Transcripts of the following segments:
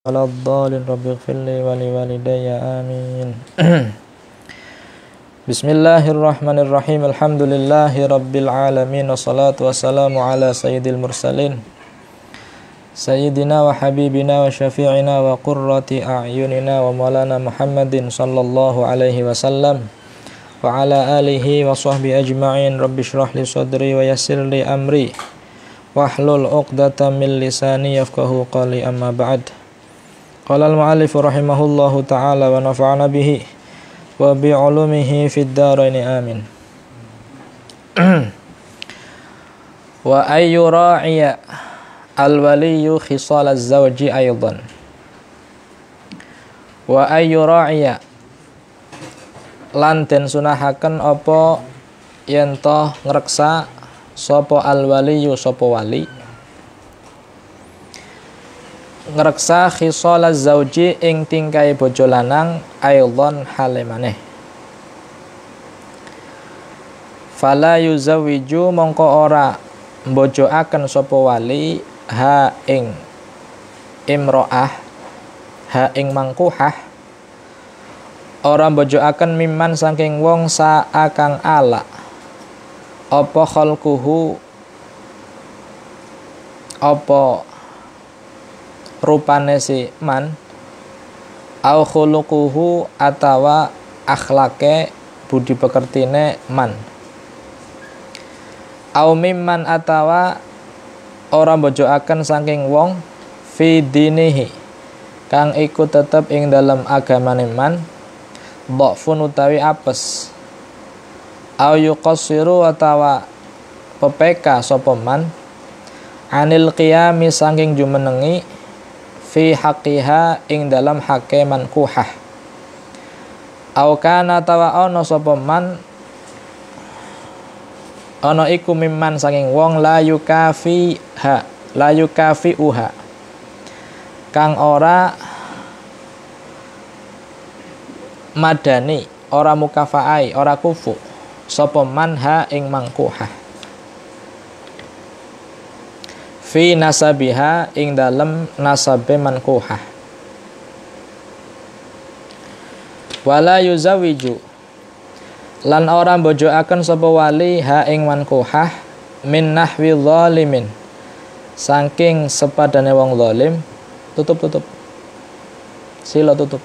ولا الضالين رب اغفر لي ولوالدي آمين. Bismillahirrahmanirrahim. Alhamdulillahi rabbil alamin. Wassalatu wassalamu ala sayyidil mursalin sayyidina wa habibina wa syafi'ina wa qurrati a'yunina wa maulana Muhammadin sallallahu alaihi wasallam wa ala alihi wa sahbihi ajma'in. Rabbi shrah li sadri wa yassir li amri wahlul 'uqdatam min lisani yafqahu qawli, amma ba'd. Qala al-mu'allif rahimahullahu ta'ala wa nafa'ana bihi wa bi'ulumihi fid dharaini amin. Wa ayyu ra'iya al-waliyyu khisal az-zawji aydan. Wa ayyu ra'iya lan den sunahaken apa yen to ngreksa sapa al-waliyyu sapa wali, ngreksa khisal az-zawji ing tingkai bojo lanang aydan hale maneh. Fala yuzawiju mongko ora mbojoaken sapa wali ha ing imro'ah, ha ing mangkuhah, ora mbojoaken miman saking wong sa'a kang ala apa khalquhu, apa rupane si man, au khuluquhu atawa akhlake budi pekertine man, au mimman atawa ora mbojoaken saking wong fi dinihi kang iku tetep ing dalam agamane man, dhafun utawi apes, au yuqassiru atawa pepeka sapa man, anil qiyami saking jumenengi fi haqqiha ing dalam hake mankuhah, au kana tawa ana sapa man ana iku mimman saking wong la yukafi uha kang ora madani, ora mukafaai, ora kufu sapa man ha ing mangkuhah fi nasabiha ing dalem nasabe mankuhah. Wala yuzawiju lan ora mbojoaken sapa wali ha ing mankuhah min nahwi zalimin saking sepadane wong zalim, tutup sila tutup,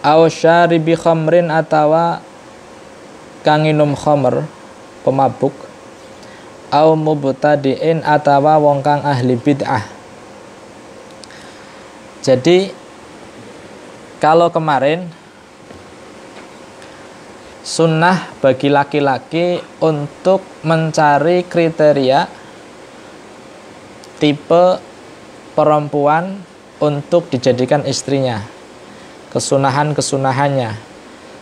aw syaribi khamrin atawa kang minum khamr pemabuk, au mubtadi'in atawa wong kang ahli bid'ah. Jadi kalau kemarin sunnah bagi laki-laki untuk mencari kriteria tipe perempuan untuk dijadikan istrinya, kesunahannya,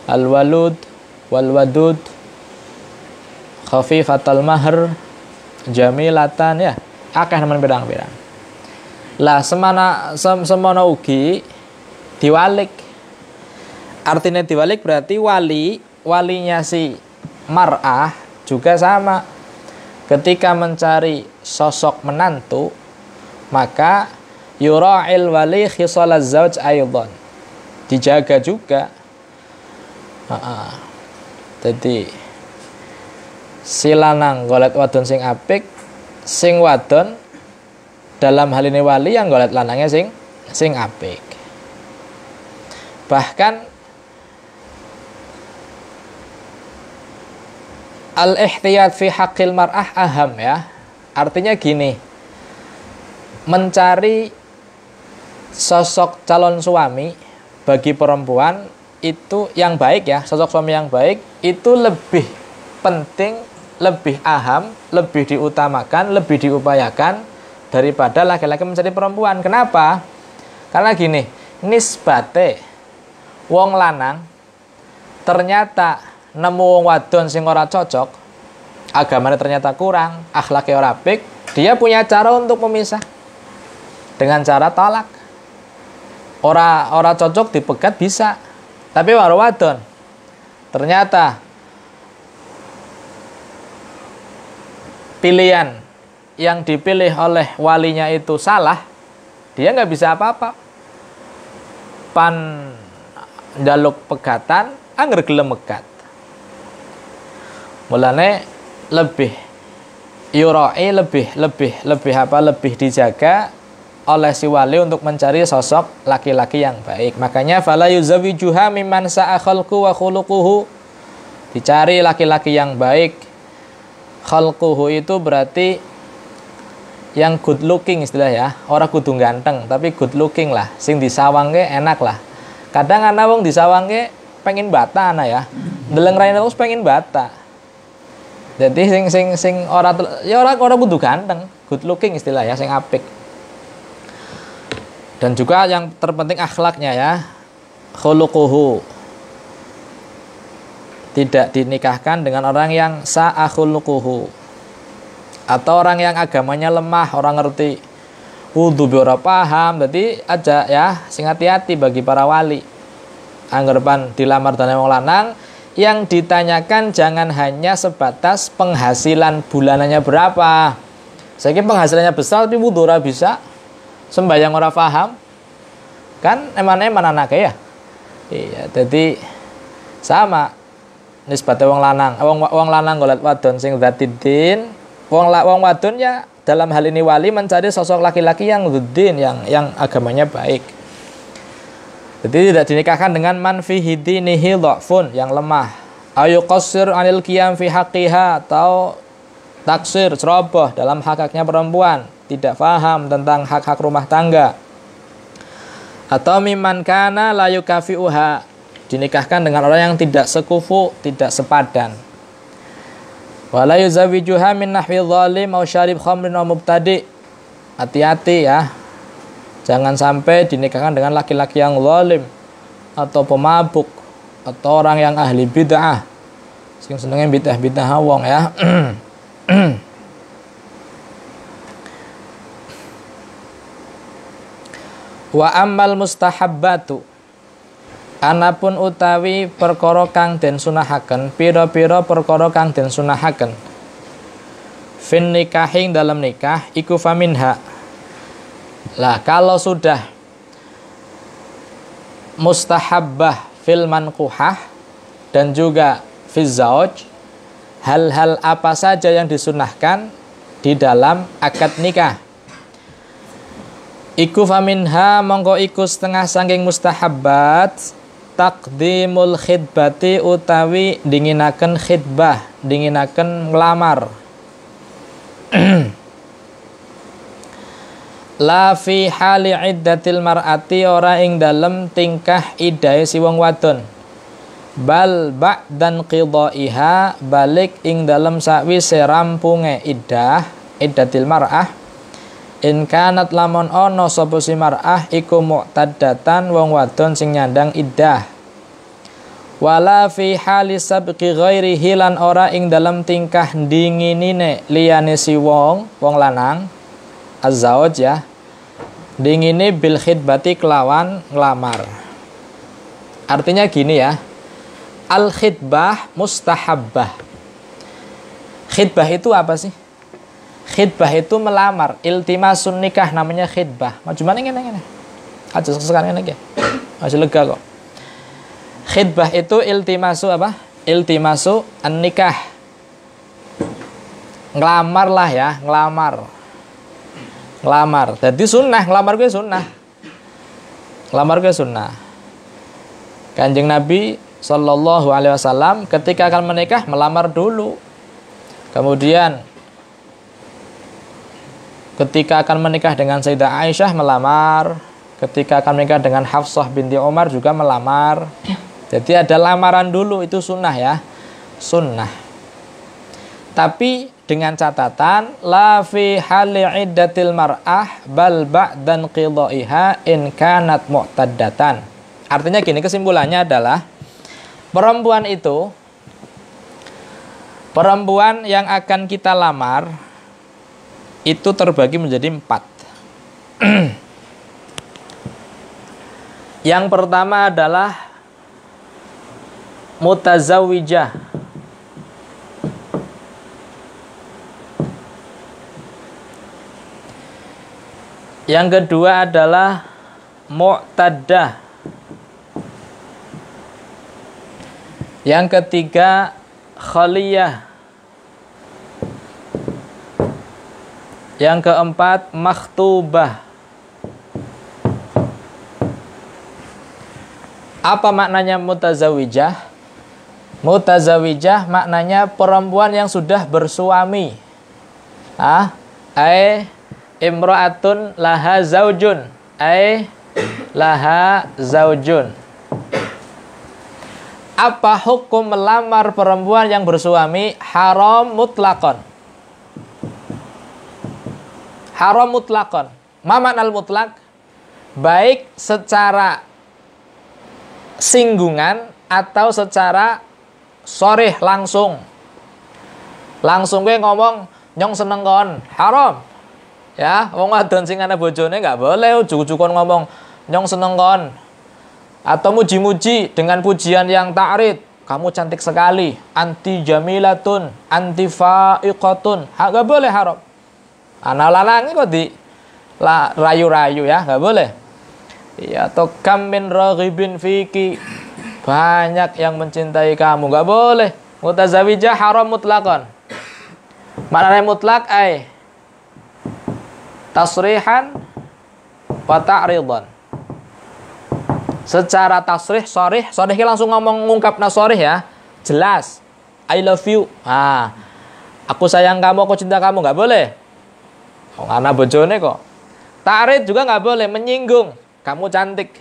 al-walud wal-wadud, khafifatul mahr, jamilatan, ya akeh nemen pirang-pirang. Lah semana ugi diwalik. Artinya diwalik berarti walinya si mar'ah juga sama. Ketika mencari sosok menantu, maka yura'il wali khisal az-zawj aydan, dijaga juga. Jadi si lanang golet wadon sing apik, sing wadon dalam hal ini wali yang golet lanangnya sing apik. Bahkan al-ihtiyat fi haqqil mar'ah aham, ya. Artinya gini, mencari sosok calon suami bagi perempuan itu yang baik, ya, sosok suami yang baik itu lebih penting, lebih aham, lebih diutamakan, lebih diupayakan daripada laki-laki mencari perempuan. Kenapa? Karena gini, nisbate wong lanang ternyata nemu wong wadon sing ora cocok, agamanya ternyata kurang, akhlaknya ora apik, dia punya cara untuk memisah dengan cara talak. Ora cocok dipegat bisa, tapi waro wadon ternyata pilihan yang dipilih oleh walinya itu salah, dia nggak bisa apa-apa. Pan njaluk pegatan angger gelem megat. Mulane lebih yurai lebih dijaga oleh si wali untuk mencari sosok laki-laki yang baik. Makanya fala yuzawijuha mimman sa'a khalqu wa khuluquhu. Dicari laki-laki yang baik. Khalquhu itu berarti yang good looking istilah ya. Orang kudu ganteng, tapi good looking lah. Sing disawangke enak lah. Kadang ana wong disawangke pengen bata ana ya. Deleng raine terus pengen bata. Jadi sing ora kudu ganteng, good looking istilah ya, sing apik. Dan juga yang terpenting akhlaknya ya. Khuluquhu. Tidak dinikahkan dengan orang yang sa'a khuluquhu. Atau orang yang agamanya lemah, orang ngerti wudu ora paham. Jadi aja ya, sing hati-hati bagi para wali. Anggerpan dilamar dene wong lanang, yang ditanyakan jangan hanya sebatas penghasilan bulanannya berapa. Saiki penghasilannya besar tapi wudu ora bisa. Sembayang ora paham. Kan eman-eman anaknya ya. Iya, jadi sama nisbate wong lanang. Wong lanang golet wadon sing dzatidin. Wong wadon ya dalam hal ini wali mencari sosok laki-laki yang dzudin, yang agamanya baik. Jadi tidak dinikahkan dengan man fihi dinihi dhafun, yang lemah. Ayu qasir anil qiyam fi haqqiha, atau taksir ceroboh dalam hak-haknya perempuan, tidak paham tentang hak-hak rumah tangga. Atau mimman kana la yukafiuha, dinikahkan dengan orang yang tidak sekufu, tidak sepadan. Wala yuzawijuha min nahwi dhalim au syarib khamrin au mubtadi. Hati-hati ya. Jangan sampai dinikahkan dengan laki-laki yang zalim atau pemabuk atau orang yang ahli bid'ah. Sing senenge bid'ah wong ya. Wa ammal mustahabbatu, anapun utawi perkara kang den sunahaken, pira-pira perkara kang den sunahaken fin nikahing dalam nikah iku faminha. Lah kalau sudah mustahabbah fil manquhah dan juga fil zauj, hal-hal apa saja yang disunahkan di dalam akad nikah. Iku faminha mongko iku setengah saking mustahabbat taqdimul khidbati utawi dinginaken khidbah, dinginaken nglamar. La fi hali iddatil mar'ati, ora ing dalem tingkah iddahe si wong wadon. Bal ba'dan qidaiha, balik ing dalem sakwise rampunge iddatil mar'ah. In kanat lamun ono sapa si mar'ah iku mu'taddatan, wong wadon sing nyandang iddah. Wala fi hali sabqi ghairihi, lan ora ing dalam tingkah dinginine liyane si wong lanang az-zauj ya, dingine bil khidbati kelawan nglamar. Artinya gini ya, al khidbah mustahabbah. Khidbah itu apa sih? Khidbah itu melamar, iltimasun nikah namanya khidbah. Maju mana ngene. Aja sekarang ngene iki. Masih lega kok. Khidbah itu iltimasu apa? Iltimasu an-nikah. Ngelamar lah ya, ngelamar. Jadi sunnah, ngelamar gue sunnah. Kanjeng Nabi Sallallahu Alaihi Wasallam ketika akan menikah melamar dulu. Kemudian ketika akan menikah dengan Sayyidah Aisyah melamar. Ketika akan menikah dengan Hafsah binti Umar juga melamar. Jadi ada lamaran dulu, itu sunnah ya. Sunnah. Tapi dengan catatan la fi hali iddatil mar'ah bal ba'dan qidaiha in kanat mu'taddatan. Artinya gini, kesimpulannya adalah perempuan yang akan kita lamar itu terbagi menjadi 4. Yang pertama adalah mutazawwijah. Yang kedua adalah mu'taddah. Yang ketiga khaliyah. Yang keempat makhtubah. Apa maknanya mutazawijah? Mutazawijah maknanya perempuan yang sudah bersuami. Imra'atun laha zaujun. Laha zaujun. Apa hukum melamar perempuan yang bersuami? Haram mutlakon. Haram mutlakon. Ma maknal mutlak? Baik secara singgungan atau secara sorih langsung. Langsung gue ngomong nyong seneng kon, haram. Ya, wong wadon sing ana bojone enggak boleh ujug-ujugon ngomong nyong seneng kon. Atau muji-muji dengan pujian yang ta'rid. Kamu cantik sekali, anti jamilatun, anti fa'iqatun. Enggak boleh, haram. Ana lanang kok di rayu-rayu ya, enggak boleh. Ya, atau kam min raghibin fiki, banyak yang mencintai kamu, nggak boleh. Mutazawijah haram mutlakon. Maknanya mutlak tasrihan wa ta'ridan. Secara tasrih, sorih langsung ngungkap sorih ya, jelas. I love you. Aku sayang kamu, aku cinta kamu, nggak boleh. Ana bojone kok. Ta'rid juga nggak boleh, menyinggung. Kamu cantik,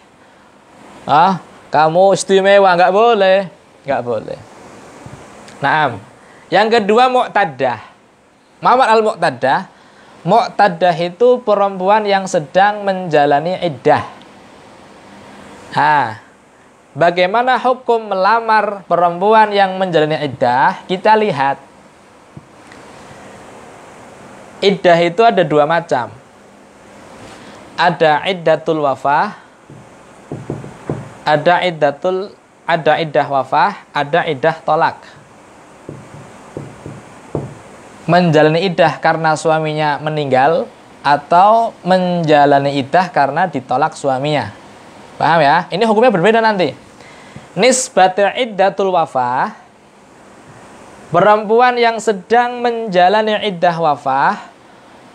kamu istimewa, nggak boleh, nggak boleh. Naam. Yang kedua mu'taddah. Mamat al mu'taddah. Mu'taddah itu perempuan yang sedang menjalani iddah. Bagaimana hukum melamar perempuan yang menjalani iddah? Kita lihat. Iddah itu ada dua macam. Ada iddatul wafah, ada iddah wafah, ada iddah tolak. Menjalani iddah karena suaminya meninggal atau menjalani iddah karena ditolak suaminya. Paham ya? Ini hukumnya berbeda nanti. Nisbatul iddatul wafah, perempuan yang sedang menjalani iddah wafah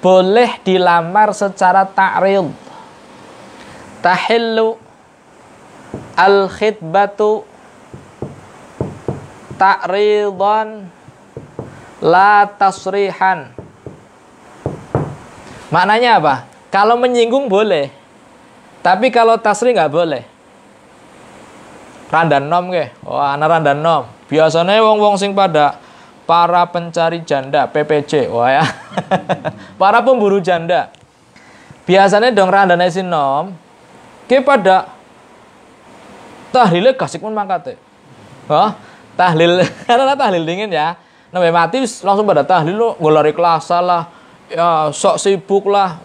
boleh dilamar secara ta'rid. Tahillu al-khitbatu ta'ridan la tasrihan. Maknanya apa? Kalau menyinggung boleh, tapi kalau tasrih nggak boleh. Randan nom ke? Ana randan nom. Biasanya wong-wong sing pada para pencari janda, PPJ, ya. Para pemburu janda. Biasanya dong randane sinom, ke pada tahlile kasih pun mangkate. Tahlil, karena tahlil dingin ya. Nabi mati langsung pada tahlil lo, golari kelasa lah, ya sok sibuk lah,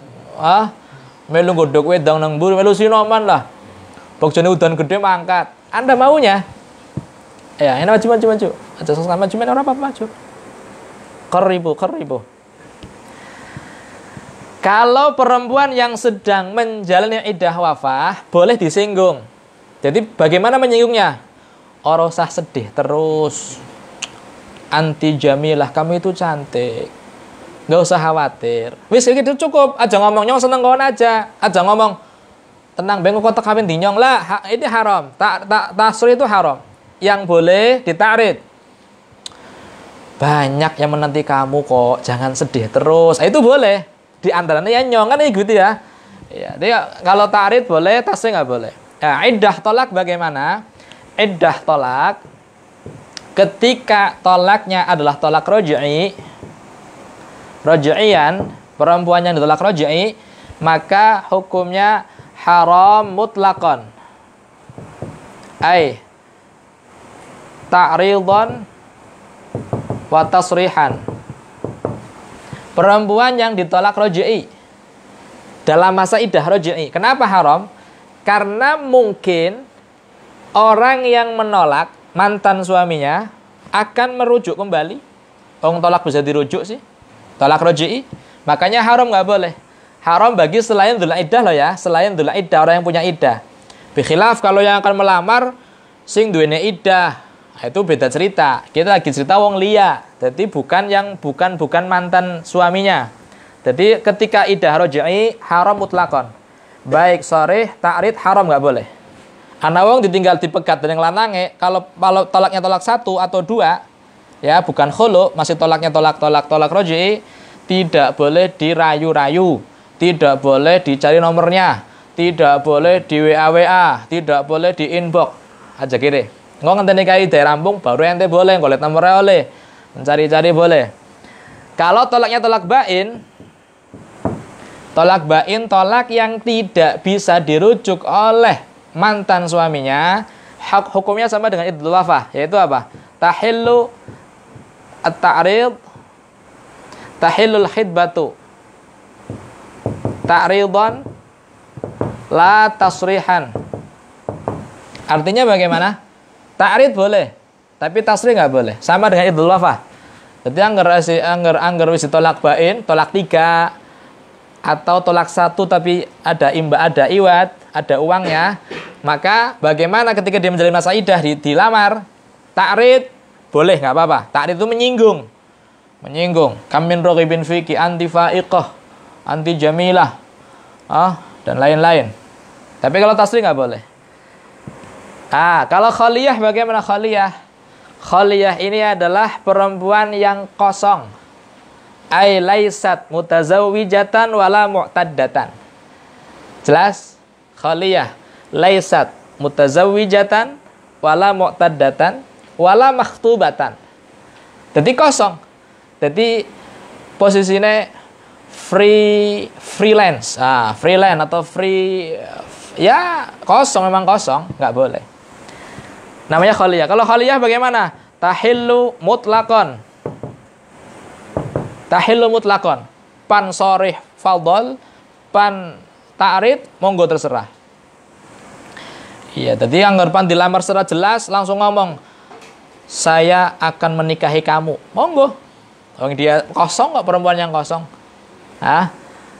melu godok wedang nang mburi, melu sinoman lah. Bokjane udan gede mangkat. Anda maunya? Ya, ini maju. Aja sama maju, orang apa maju. Keribu. Kalau perempuan yang sedang menjalani iddah wafah boleh disinggung. Jadi bagaimana menyinggungnya? Ora usah sedih terus. Anti jamilah, kamu itu cantik. Nggak usah khawatir. Wis gitu cukup. Aja ngomong nyong seneng kawan aja. Aja ngomong tenang bengok kotak kawin dinyong lah. Ini haram. Tasrih itu haram. Yang boleh ditarik. Banyak yang menanti kamu kok, jangan sedih terus. Itu boleh. Di antaranya ya nyong kan gitu ya. Ya, dia kalau tarik boleh, tasrih nggak boleh. Ya, iddah tolak bagaimana? Iddah tolak ketika tolaknya adalah tolak roj'i, roj'ian, perempuan yang ditolak roj'i, maka hukumnya haram mutlakon. Ta'ridhan wa tasrihan. Perempuan yang ditolak roj'i dalam masa iddah roj'i. Kenapa haram? Karena mungkin orang yang menolak mantan suaminya akan merujuk kembali. Tolak bisa dirujuk sih. Tolak roj'i. Makanya haram, nggak boleh. haram bagi selain Dzulhijjah loh ya, selain Dzulhijjah, orang yang punya iddah. Bikhilaf kalau yang akan melamar sing duwene iddah, itu beda cerita. Kita lagi cerita wong liya, jadi bukan mantan suaminya. Jadi ketika iddah raj'i haram mutlakon, baik sharih ta'rid haram nggak boleh. Ana wong ditinggal dipegat dening lanange, kalau tolaknya tolak 1 atau 2, ya bukan khulu, masih tolaknya tolak raj'i, tidak boleh dirayu-rayu, tidak boleh dicari nomornya, tidak boleh di WA, tidak boleh di inbox aja kiri. Nggak ngenteni kaidah rampung baru ente boleh ngolet nomornya, oleh mencari-cari boleh. Kalau tolaknya tolak bain tolak yang tidak bisa dirujuk oleh mantan suaminya, hak hukumnya sama dengan iddatul wafah, yaitu apa? Tahillu at-ta'rid, tahillul khidbatu ta'ridan la tasrihan. Artinya bagaimana? Ta'rid boleh, tapi tasrih nggak boleh. Sama dengan iddatul wafah. Jadi angger wis ditolak bain, tolak 3 atau tolak 1 tapi ada iwat, ada uangnya, maka bagaimana ketika dia menjalani masa iddah dilamar? Ta'rid boleh, nggak apa-apa. Ta'rid itu menyinggung. Kam min raghibin fiki anti fa'iqah, anti jamilah, dan lain-lain. Tapi kalau tasrih nggak boleh. Kalau khaliyah, bagaimana khaliyah? Khaliyah ini adalah perempuan yang kosong. Ai laisat mutazawwijatan wala mu'taddatan. Jelas? Khaliyah laisat mutazawwijatan wala mu'taddatan wala makhtubatan. Jadi kosong. Jadi posisinya freelance. Freelance atau free, ya kosong, memang kosong, nggak boleh. Namanya khaliyah. Kalau khaliyah bagaimana? Tahillu mutlaqan. Tahillu mutlaqan. Pan sharih fadl, pan ta'rid monggo terserah. Iya, jadi anggar pan dilamar secara jelas langsung ngomong, saya akan menikahi kamu. Monggo. Wong dia kosong kok, perempuan yang kosong.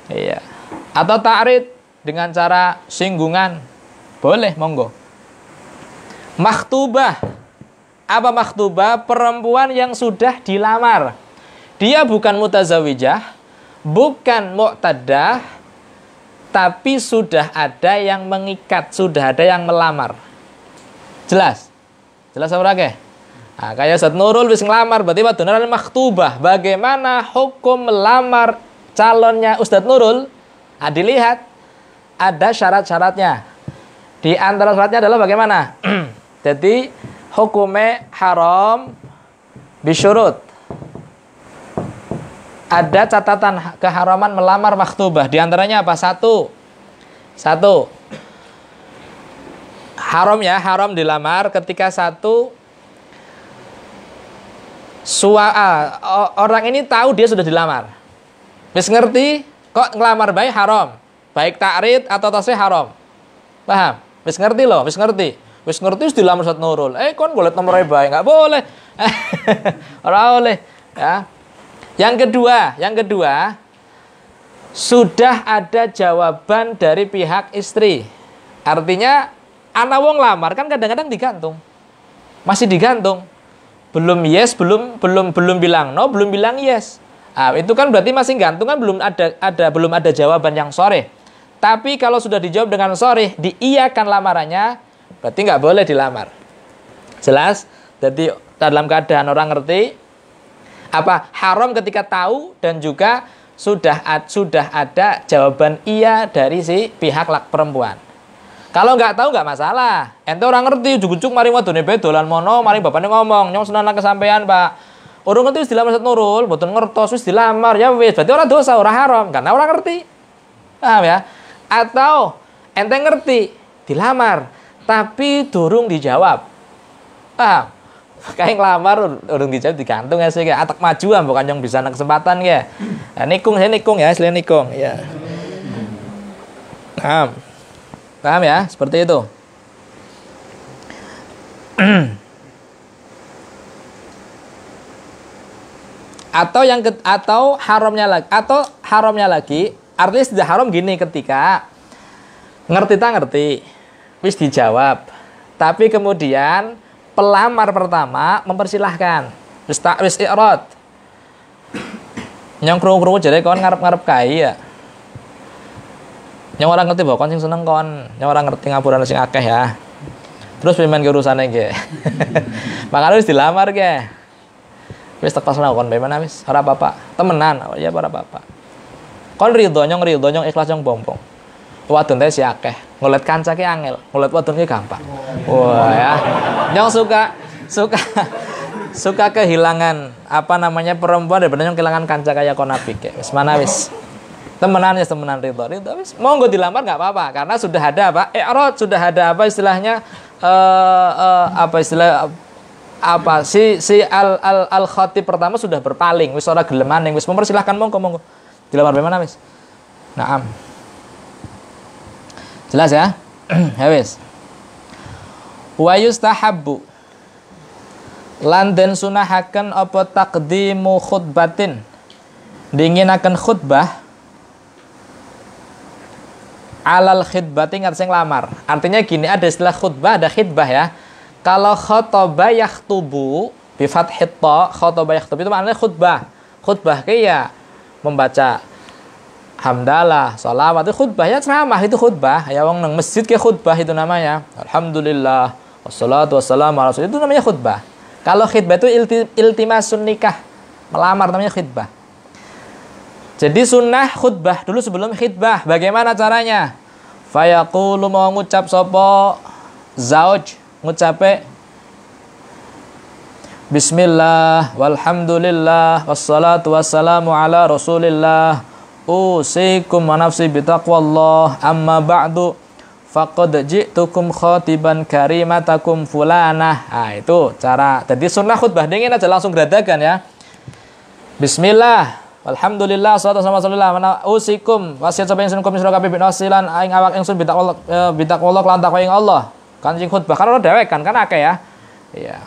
Iya. Atau ta'rid dengan cara singgungan. Boleh, monggo. Makhtubah. Apa makhtubah? Perempuan yang sudah dilamar. Dia bukan mutazawijah, bukan mu'taddah, tapi sudah ada yang mengikat, sudah ada yang melamar. Jelas? Jelas apa lagi? Kayak Ustaz Nurul wis ngelamar, berarti wadunaran makhtubah. Bagaimana hukum melamar calonnya Ustaz Nurul? Dilihat, ada syarat-syaratnya. Di antara syaratnya adalah bagaimana? Jadi hukumnya haram bisyurut. Ada catatan keharaman melamar makhtubah. Di antaranya apa? Satu, haram ya, haram dilamar ketika orang ini tahu dia sudah dilamar. Wis ngerti kok ngelamar baik haram. Baik ta'rid atau tasrih haram. Paham? Wis ngerti loh, wis ngerti dilamar Ustaz Nurul. Kon boleh nomornya baik, nggak boleh. Ora boleh, ya. Yang kedua, sudah ada jawaban dari pihak istri. Artinya, anak wong lamar kan kadang-kadang digantung. Masih digantung. Belum yes, belum bilang no, belum bilang yes. Itu kan berarti masih gantung, kan belum ada jawaban yang sharih. Tapi kalau sudah dijawab dengan sharih, diiyakan lamarannya, berarti nggak boleh dilamar. Jelas? Jadi dalam keadaan orang ngerti apa haram ketika tahu, dan juga sudah ada jawaban iya dari si pihak perempuan. Kalau nggak tahu nggak masalah. Ente orang ngerti ujug-ujug mari wadone bae dolan mono, mari bapakne ngomong, "Nyong senana kesampean, Pak." Urung ngerti wis dilamar Ustaz Nurul, mboten ngertos wis dilamar, ya wis, berarti ora dosa, ora haram karena orang ngerti. Paham ya? Atau ente ngerti dilamar tapi durung dijawab. Paham? Kayak ngelamar urung dijawab digantung ya sih, kayak atak majuan bukan yang bisa kesempatan ya. Nikung ya, selain nikung ya. Paham ya, seperti itu. Atau haramnya lagi Artinya istilah haram gini, ketika ngerti tak ngerti, wis dijawab. Tapi kemudian pelamar pertama mempersilahkan. Wis i'rad. Nyong krungu-krungu jare kon ngarep-ngarep kae ya. Nyong ora ngerti bahwa kon sing seneng kon, nyong ora ngerti ngapuran sing akeh ya. Terus pimen ke urusane ge. Makane wis dilamar ge. Wis teko sono kon pimen wis ora apa-apa. Temenan, oh ya ora apa-apa. Kon ridho nyong ikhlas nyong bompong. Wadon teh si akeh, ngolet kanca ki angel, ngolet wadon ki gampang. Wah ya. Nyong suka kehilangan perempuan daripada nyong kehilangan kanca kayak kon apik. Wis mana wis. Temenan ya temenan ridho wis. Monggo dilamar enggak apa-apa karena sudah ada apa? I'rad, sudah ada apa istilahnya si al khatib pertama sudah berpaling, wis ora gelem maning, wis mempersilahkan monggo. Dilamar bagaimana wis? Naam. Jelas ya? Ya wis. Wa yustahabbu lan den sunahaken apa taqdimu khutbatin. Diinginaken khutbah alal khidbati ngat sing lamar. Artinya gini, ada istilah khutbah, ada khidbah ya. Kalau khotoba yakhtubu bi fathit ta, khotoba yakhtubu itu maknanya khutbah. Khutbah ya membaca hamdalah, sholawat itu khutbah ya, ceramah itu khutbah. Ya wong nang masjid ke khutbah itu namanya. Alhamdulillah wassalatu wassalamu ala rasul, itu namanya khutbah. Kalau khidbah itu iltimasun nikah, melamar, namanya khidbah. Jadi sunnah khutbah dulu sebelum khidbah. Bagaimana caranya? Fayaqulu mau ngucap sopo zauj, ngucape bismillah walhamdulillah wassalatu wassalamu ala rasulillah usikum wa nafsi bitaqwallah amma ba'du faqad ji'tukum khatiban karimatakum fulanah. Nah, itu cara. Jadi sunnah khutbah dingin aja langsung geradagan ya. Bismillah alhamdulillah salatu wassalamu ala rasulillah usikum wasiat sapa ingsun kum sira kabeh binasilan aing awak ingsun bitaqwallah lan takwa ing Allah. Kan sing khutbah kan ora dewek kan akeh ya. Iya.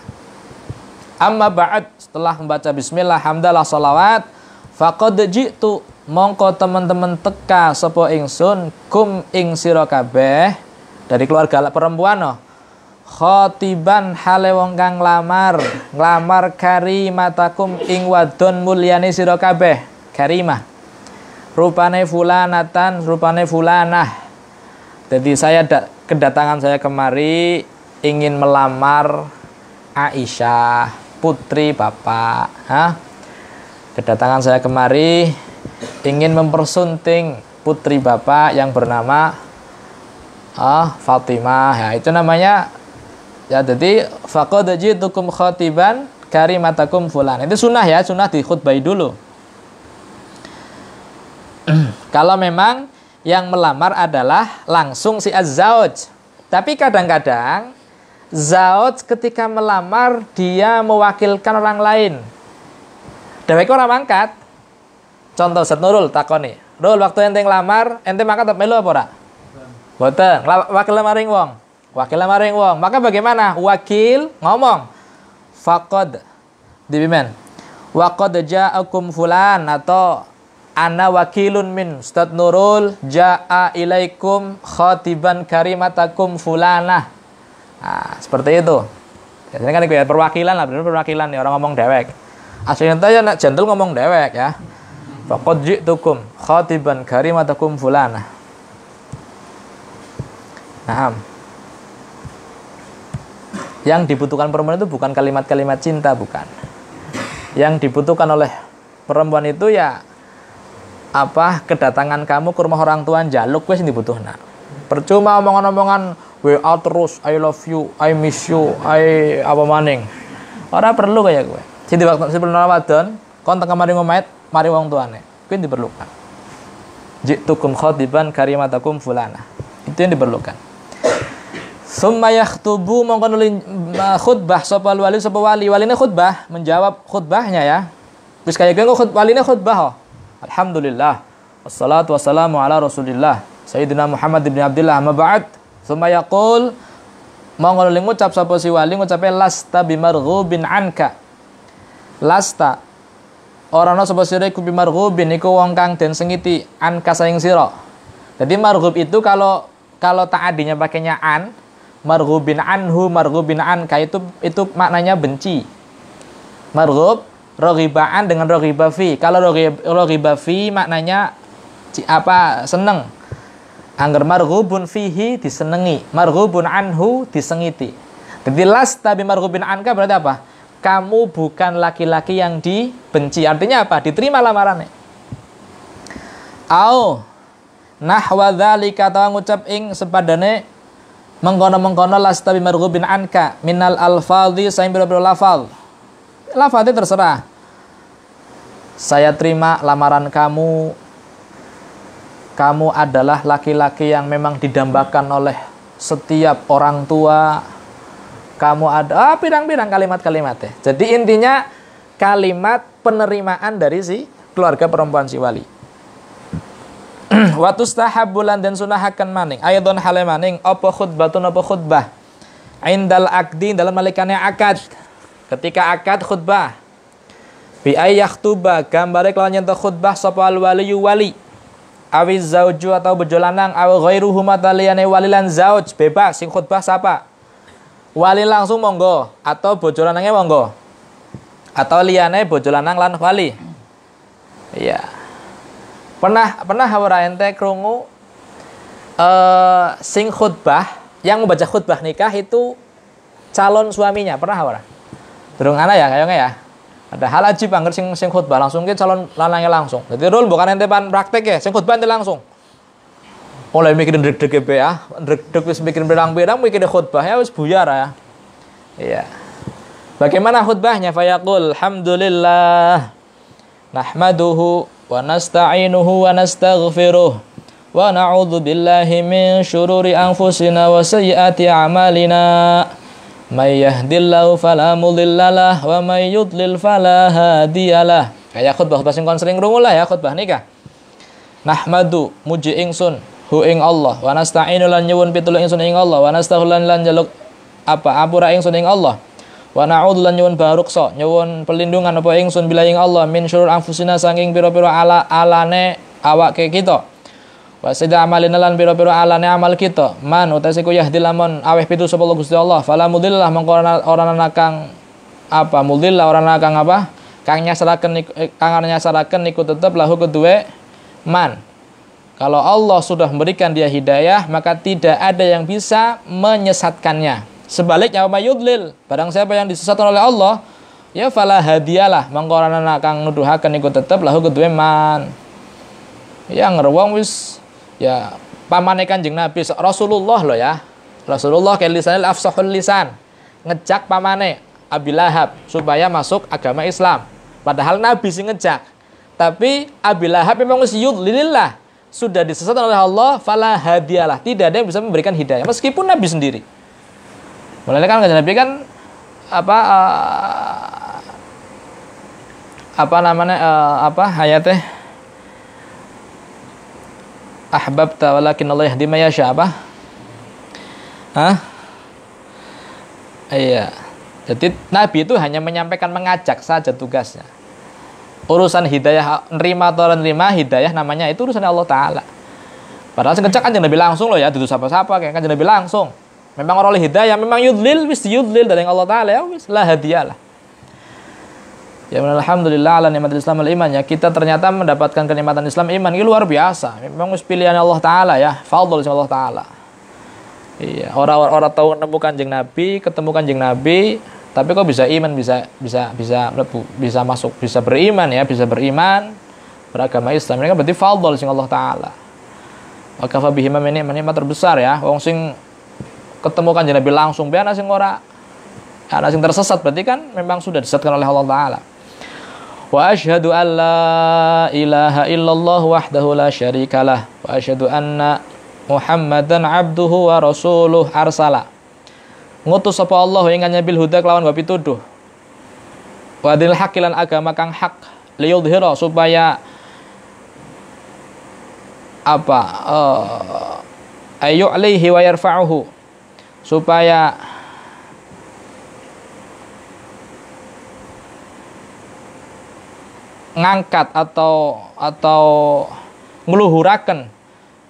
Amma ba'd, setelah membaca bismillah hamdalah salawat faqad ji'tu mongko teman-teman teka sapa ingsun kum ing sira kabeh dari keluarga perempuan no. Khotiban hale wong kang nglamar karimatakum ing wadon mulyane sira kabeh. Karimah rupane fulanatan, rupane fulanah. Jadi kedatangan saya kemari ingin melamar Aisyah, putri Bapak. Kedatangan saya kemari ingin mempersunting putri Bapak yang bernama Fatimah. Ya, itu namanya ya, jadi faqad ji'tukum khatiban karimatakum fulan. Itu sunnah ya, sunnah dikhutbahi dulu. Kalau memang yang melamar adalah langsung si az-zauj. Tapi kadang-kadang zauj ketika melamar dia mewakilkan orang lain. Dheweke ora mangkat. Contoh Ustaz Nurul takoni, "Rul, waktu ente nglamar, ente mangkat melu apa ora?" Mboten. Wakil maring wong. Wakil maring wong. Maka bagaimana? Wakil ngomong, "Faqad dibimen. Wa qad ja'akum fulan," atau ana wakilun min Ustaz Nurul ja'a ilaikum khatiban karimatakum fulanah. Nah, seperti itu. Biasanya kan ya perwakilan lah, benar perwakilan ya, orang ngomong dewek. Aslinya ya nak jendel ngomong dewek ya. Faqad ji'tukum khatiban karimatakum fulanah. Nah, yang dibutuhkan perempuan itu bukan kalimat-kalimat cinta, bukan. Yang dibutuhkan oleh perempuan itu ya kedatangan kamu ke rumah orang tua jaluk wis dibutuhna. Percuma omongan-omongan WA terus I love you, I miss you, I apa maning. Ora perlu kayak gue. Jadi waktu sebelum Ramadan, kon teng kamari ngomaet mari wong tuane. Kuwi diperlukan. Ji'tukum khatiban karimatakum fulana. Itu yang diperlukan. Summa yakhtubu mongko nuli khutbah sapa wali sapa waline khutbah menjawab khutbahnya ya. Wis kaya gue waline khutbah. Alhamdulillah wassalatu wassalamu ala rasulillah Sayyidina Muhammad ibn Abdillah amma ba'd. Summa yaqul monggo nuli ngucap sapa si wali ngucape lasta bimarghubin anka. Lasta ora ana sapa sira iku bimarghubin iku wong kang den sengiti an kasaing sira. Jadi marghub itu kalau ta'adinya pakainya an, marghubin anhu, marghubin anka itu maknanya benci. Marghub roghibaan dengan roghiba fi. Kalau roghiba fi maknanya seneng. Angger marghubun fihi disenengi, marghubun anhu disengiti. Jadi lasta bimarghubin anka berarti apa? Kamu bukan laki-laki yang dibenci. Artinya apa? Diterima lamarannya. Au nahwa dzalika ta ngucap ing sepadane mengkono-mengkono lasta bimarghubin anka minal alfadhi saing biro-biro lafal. Lafadhi terserah. Saya terima lamaran kamu. Kamu adalah laki-laki yang memang didambakan oleh setiap orang tua. Kamu ada pirang-pirang kalimat-kalimat ya. Jadi intinya kalimat penerimaan dari si keluarga perempuan si wali. Wa tustahabbulan dan sunahakan maning. Ayadun hale maning apa khutbatun apa khutbah. Indal aqdi dalam malikannya akad. Ketika akad khutbah. Bi ayakhtuba gambare kelawan yen khutbah sapa al waliyu wali. Awiz zauju atau bojo lanang aw ghairuhum ataliyane walilan zauj bebas sing khutbah siapa? Wali langsung monggo atau bojo lanangnya monggo. Atau liyane bojo lanang lan wali. Iya. Pernah ora ente krungu sing khutbah yang membaca khutbah nikah itu calon suaminya, pernah ora? Durung ana ya kayaknya ya. Ada hal ajib angger sing khutbah langsung ke calon lanangnya langsung. Jadi rule bukan ente pan praktek ya, sing khutbah ente langsung. Mulai mikirin deg-deg ya, deg-deg wis mikirin berang-berang mikirin khutbah ya wis buyar ya. Iya. Bagaimana khutbahnya? Fayaqul alhamdulillah nahmaduhu wa nasta'inuhu wa nastaghfiruh wa na'udzu billahi min syururi anfusina wa sayyiati a'malina. May yahdillahu fala mudhillalah wa may yudlil fala hadiyalah. Kayak khutbah sing kon sering krungu lah ya khutbah nikah. Nahmadu muji ingsun hu ing Allah wa nasta'inu lan nyuwun pitulung ingsun ing Allah wa nastaghfirulan lan jaluk apura ingsun ing Allah wa na'udzu lan nyuwun baruksa nyuwun pelindungan apa ingsun bila ing Allah min syurur anfusina saking pira-pira alane awake kita. Wa sada amalina lan pira-pira alane amal kita man utasiku yahdil lamun aweh pitu sapa Gusti Allah fala mudhillah mongko ora ana kang mudhillah ora ana kang kang nyasaraken iku tetep lahu kedue man. Kalau Allah sudah memberikan dia hidayah maka tidak ada yang bisa menyesatkannya. Sebaliknya wa yudlil barang siapa yang disesatkan oleh Allah ya fala hadiyalah mongko ora ana kang nuduhaken iku tetep lahu kedue man. Ya ngerwong wis ya pamane Kanjeng Nabi Rasulullah loh ya. Rasulullah kayak lisanil afsahul lisan. Ngejak pamane Abi Lahab supaya masuk agama Islam. Padahal Nabi sih ngejak. Tapi Abi Lahab memang yudlilillah. Sudah disesatkan oleh Allah fala hadiyalah. Tidak ada yang bisa memberikan hidayah meskipun Nabi sendiri. Mulanya kan Kanjeng Nabi kan hayatnya ahbabta walakin Allah yahdi may yasha Iya. Jadi Nabi itu hanya menyampaikan mengajak saja tugasnya. Urusan hidayah nerima atau nerima hidayah namanya itu urusan Allah Taala. Padahal sekejap Kanjeng Nabi langsung loh ya, dudu sapa-sapa kayak Kanjeng Nabi langsung. Memang orang oleh hidayah, memang yudlil dari Allah Taala ya wis la hadiyalah. Ya alhamdulillah ala nikmatil Islam wal iman ya. Kita ternyata mendapatkan kenikmatan Islam iman ini luar biasa. Memang pilihan Allah Taala ya, fadl Allah Taala. Iya, orang tahu nemu Kanjeng Nabi, ketemu Kanjeng Nabi, tapi kok bisa iman, bisa masuk, bisa beriman ya, bisa beriman beragama Islam. Ini kan berarti fadl Allah Taala. Wa kafa bihi nikmat terbesar ya. Wong sing ketemu Kanjeng Nabi langsung be ana sing ora ana sing tersesat berarti kan memang sudah disesatkan oleh Allah Taala. Wa asyhadu an la ilaha illallah wahdahu la syarikalah wa asyhadu anna Muhammadan abduhu wa rasuluh arsala. Ngutus sapa Allah ing nyabil huda kelawan wa pituduh. Wa dil haqilan agama kang hak liyudhira supaya ayu alaihi wa yarfa'uhu supaya ngangkat atau ngluhuraken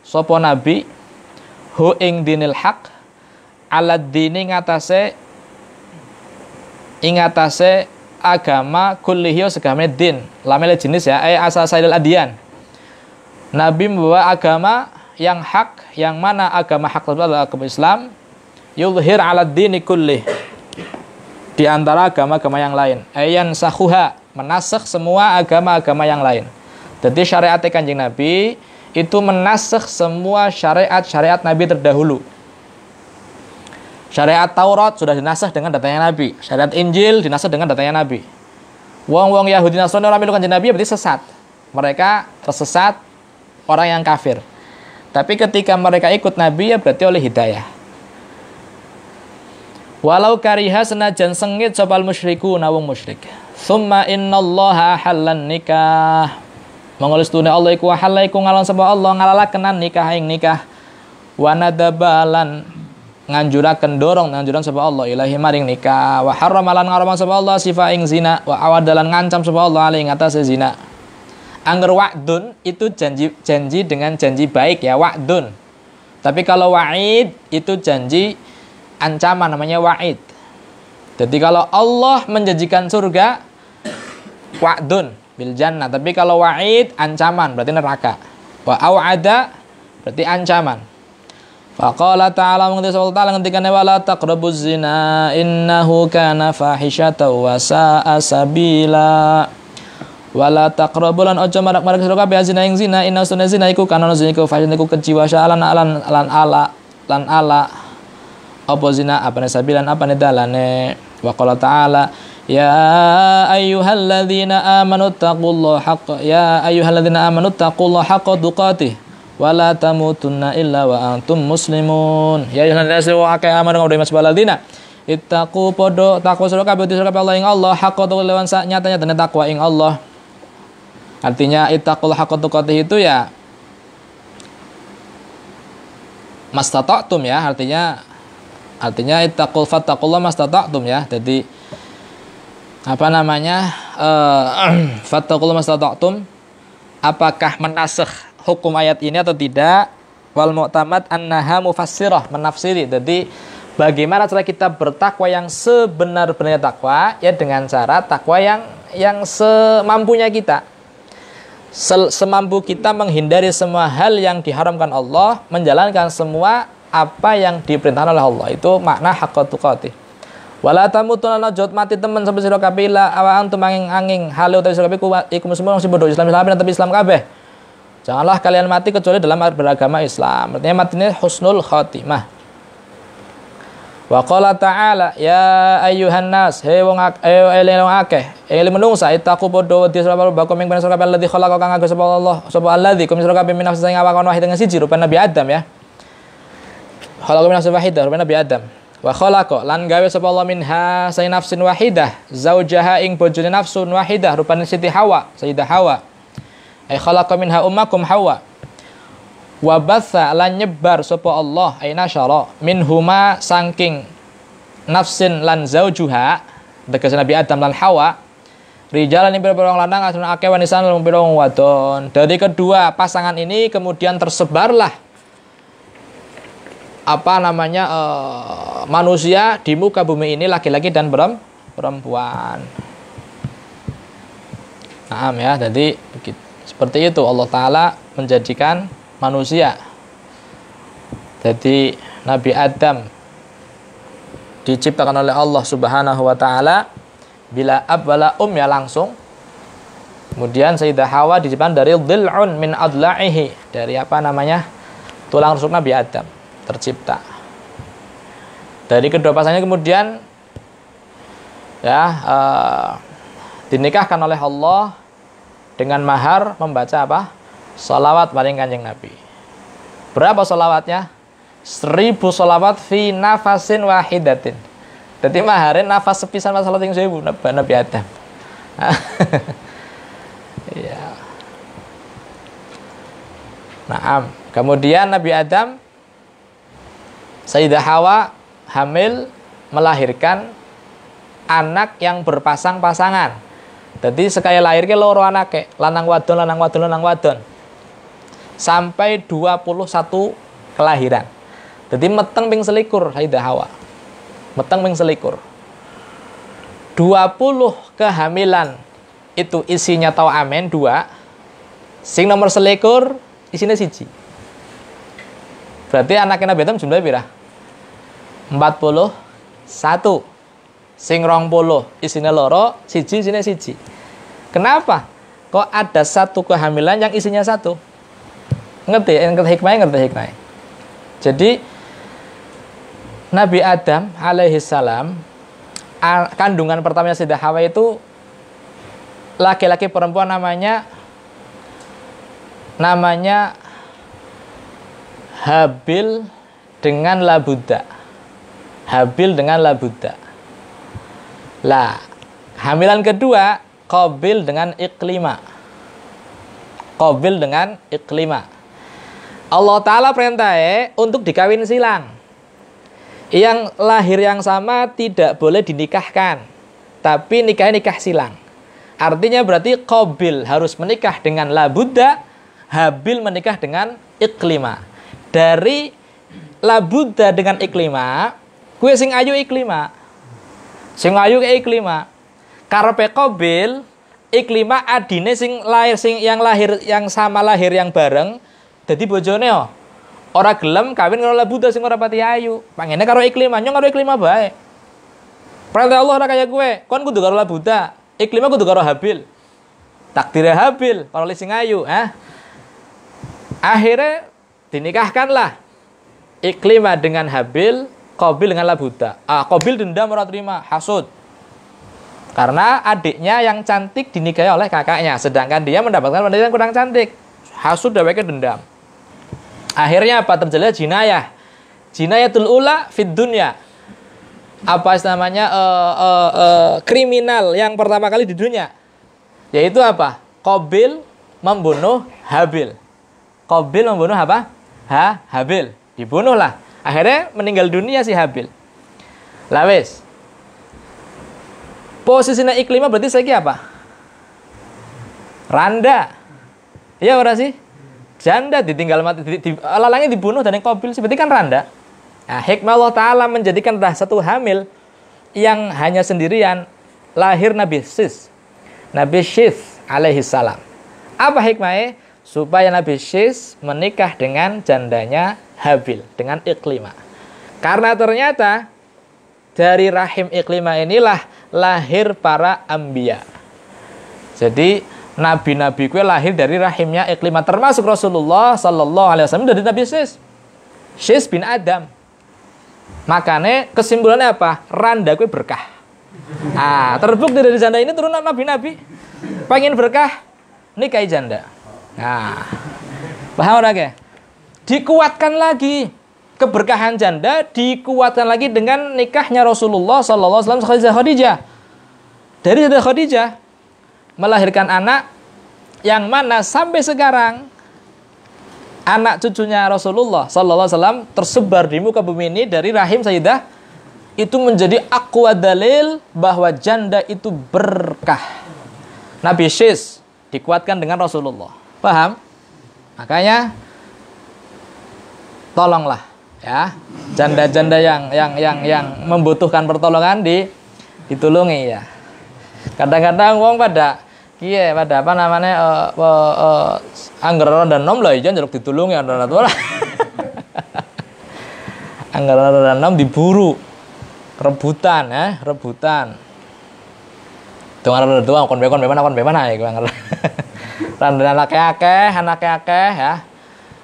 sapa nabi hu ing dinil haq ala dini ingatase agama kullihi segame din lamele jenis ya asasail adian. Nabi membawa agama yang hak, yang mana agama hak tersebut adalah agama Islam, yuzhir ala dini kullih, di antara agama-agama yang lain. Ayan sahuha, menasakh semua agama-agama yang lain. Jadi syariat Kanjeng Nabi itu menasakh semua syariat-syariat Nabi terdahulu. Syariat Taurat sudah dinasakh dengan datanya Nabi. Syariat Injil dinasakh dengan datanya Nabi. Wong Yahudi Nasrani orang milu Kanjeng Nabi berarti sesat. Mereka tersesat, orang yang kafir. Tapi ketika mereka ikut Nabi ya berarti oleh hidayah. Walau kariha senajan sengit sopal musyriku nawung musyrik. Thumma innallaha halan nikah. Mengulis dunia Allah iku halaiku ngalon sapa Allah ngalalakenan nikah ing nikah. Wa nadabalan nganjuraken sapa Allah ilahi maring nikah. Wa harramalan ngaraman sapa Allah sifa ing zina. Wa awadalan ngancam sapa Allah alih ngatasé zina. Angger wa'dun itu janji dengan janji baik ya, wa'dun. Tapi kalau wa'id itu janji ancaman, namanya wa'id. Jadi kalau Allah menjanjikan surga, wa'dun bil jannah. Tapi kalau wa'id ancaman berarti neraka. Wa au'ada berarti ancaman. Faqala ta'ala mengerti Allah ta'ala ngendikane wala taqrabuz zina innahu kana fahisyatan wa sa'a sabila. Wala taqrabulan ojo marak-marak sira kabeh zina ing zina inna sunna zina iku kana zina iku fashion iku kejiwa lan ala apa zina apane sabilan apane dalane. Wa qala ta'ala ya ayyuhalladzina amanu taqullaha haqqa tuqatih wa la tamutunna illa wa antum muslimun. Ya ayyuhalladzina amanu taqullaha ittaqu podo takwa sira kabeh Allah ing Allah haqqa tuqatih sak nyata-nyatane takwa ing Allah. Artinya ittaqul haqqa tuqatih itu ya mastata'tum ya, artinya ittaqul fattaqullah mastata'tum ya. Jadi fattaqullah mastata'tum, apakah menasakh hukum ayat ini atau tidak? Wal mu'tamad annaha mufassirah, menafsiri. Jadi bagaimana cara kita bertakwa yang sebenar-benarnya takwa? Ya dengan cara takwa yang semampunya kita. Semampu kita menghindari semua hal yang diharamkan Allah, menjalankan semua apa yang diperintahkan oleh Allah. Itu makna haqqa tuqatih. Wala tamutuna najot mati temen sampai sira kabeh la awang tumanging halu utawi sira kabeh iku muslimun sing bodoh Islam tapi Islam kabeh. Janganlah kalian mati kecuali dalam beragama Islam. Artinya matinya husnul khatimah. Wa qala ta'ala ya ayyuhan nas he wong akeh menungsa ittaqu podo wedi sira bakum ing sira kabeh alladzi khalaqa kang aga sapa Allah sapa alladzi kum sira kabeh min nafsin sing awak wahid dengan siji rupa Nabi Adam ya. Khalaqa min nafsin wahidah rupa Nabi Adam. Wa khalaqa lan gawe sapa Allah minha sayin nafsin wahidah zaujaha ing bojone nafsun wahidah rupane Siti Hawa, Sayyidah Hawa. Ai khalaqa minha ummakum Hawa. Wa batha lan nyebar sapa Allah aina syara minhuma saking nafsin lan zaujuha tegese Nabi Adam lan Hawa rijalan ing pira-pira lanang asune akeh wanisan lan pira wadon. Dari kedua pasangan ini kemudian tersebarlah manusia di muka bumi ini laki-laki dan perempuan. Paham ya? Jadi seperti itu Allah Ta'ala menjadikan manusia. Jadi Nabi Adam diciptakan oleh Allah Subhanahu wa taala bila ab wala ya langsung. Kemudian Sayyidah Hawa diciptakan dari dhil'un min adla'ihi, dari tulang rusuk Nabi Adam tercipta. Dari kedua pasangannya kemudian dinikahkan oleh Allah dengan mahar membaca sholawat paling Kanjeng Nabi. Berapa sholawatnya? 1000 sholawat fi nafasin wahidatin. Jadi maharin nafas sepisan masalah yang 1000 Nabi Adam. Ya. Naam. Kemudian Nabi Adam, Sayyidah Hawa hamil melahirkan anak yang berpasang-pasangan. Jadi sekali lahir ke loro anake, lanang wadon. Sampai 21 kelahiran. Jadi meteng ping selikur Sayyidah Hawa. Meteng ping selikur. 20 kehamilan itu isinya tau amen 2. Sing nomor selikur isinya siji. Berarti anaknya Nabi Adam jumlahnya pira? 41. Sing 20 isinya loro, siji isinya siji. Kenapa? Kok ada satu kehamilan yang isinya satu? Ngerti hikmahnya. Jadi Nabi Adam alaihissalam, kandungan pertamanya Sayyidah Hawa itu laki-laki perempuan namanya Habil dengan Labuda. Lah, hamilan kedua Qabil dengan Iklima. Allah Ta'ala perintahnya untuk dikawin silang. Yang lahir yang sama tidak boleh dinikahkan, tapi nikah silang. Artinya berarti Qabil harus menikah dengan Labuda, Habil menikah dengan Iklima. Dari Labuda dengan Iklima, kue sing ayu Iklima. Sing ayu ke Iklima. Karepe Qabil, Iklima adine yang sama lahir yang bareng, dadi bojone yo. Ora gelem kawin karo Labuda sing ora pati ayu. Pangene karo Iklima, nyong karo Iklima bae. Perintah Allah ora kaya kowe, kon kudu karo Labuda, Iklima kudu karo Habil. Takdire Habil karo sing ayu, Akhirnya dinikahkanlah Iklima dengan Habil, Qabil dengan Labuda. Qabil dendam ora terima, hasud. Karena adiknya yang cantik dinikahi oleh kakaknya, sedangkan dia mendapatkan wanita yang kurang cantik. Hasud dheweke dendam. Akhirnya apa terjadi? Jinayatul ula fid dunya. Apa namanya? Kriminal yang pertama kali di dunia. Yaitu apa? Qabil membunuh Habil. Qabil membunuh apa? Habil. Dibunuhlah. Akhirnya meninggal dunia si Habil. Lah wis. Posisinya Iklima berarti saiki apa? Randa. Iya ora sih? Janda ditinggal mati, lalangnya dibunuh dan yang Qabil berarti kan randa. Nah, hikmah Allah Ta'ala menjadikan satu hamil yang hanya sendirian lahir Nabi Syis alaihi salam. Apa hikmahnya? Supaya Nabi Syis menikah dengan jandanya Habil, dengan Iklima. Karena ternyata dari rahim Iklima inilah lahir para anbiya. Jadi nabi-nabi kue lahir dari rahimnya Iklima, termasuk Rasulullah sallallahu alaihi wasallam dari Nabi Syis bin Adam. Makanya kesimpulannya apa? Randa kue berkah. Terbukti dari janda ini turun nabi-nabi. Pengen berkah, nikahi janda. Paham ora ke? Dikuatkan lagi keberkahan janda, dikuatkan lagi dengan nikahnya Rasulullah sallallahu alaihi wasallam Khadijah. Dari Khadijah melahirkan anak yang mana sampai sekarang anak cucunya Rasulullah sallallahu alaihi wasallam tersebar di muka bumi ini dari rahim Sayyidah. Itu menjadi aqwa dalil bahwa janda itu berkah. Nabi Syis dikuatkan dengan Rasulullah. Paham? Makanya tolonglah ya janda-janda yang membutuhkan pertolongan ditulungi ya. Kadang-kadang wong pada apa namanya anggaran dan nom lah ijan jaluk ditulungi ada tua lah. Anggaran dan nom diburu rebutan. Dengar doang kon bemana ya gua ngerti. Randan anaknya akeh ya.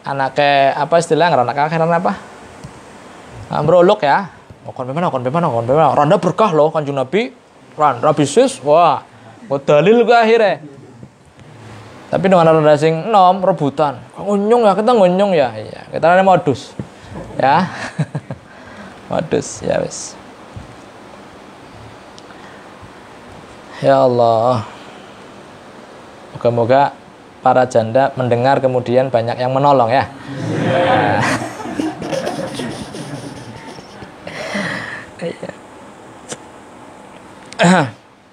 Anaknya apa istilahnya anak akeh apa? Brolok ya. Kon bemana. Randa berkah loh Kanjeng Nabi. Randa bisnis. Wah, kok dalil ke akhirnya. Tapi dengan randa sing nom rebutan. Ngunyung ya, kita ngunyung ya. Iya, kita ada modus. Ya. Modus ya wis. Ya Allah. Moga-moga para janda mendengar kemudian banyak yang menolong ya.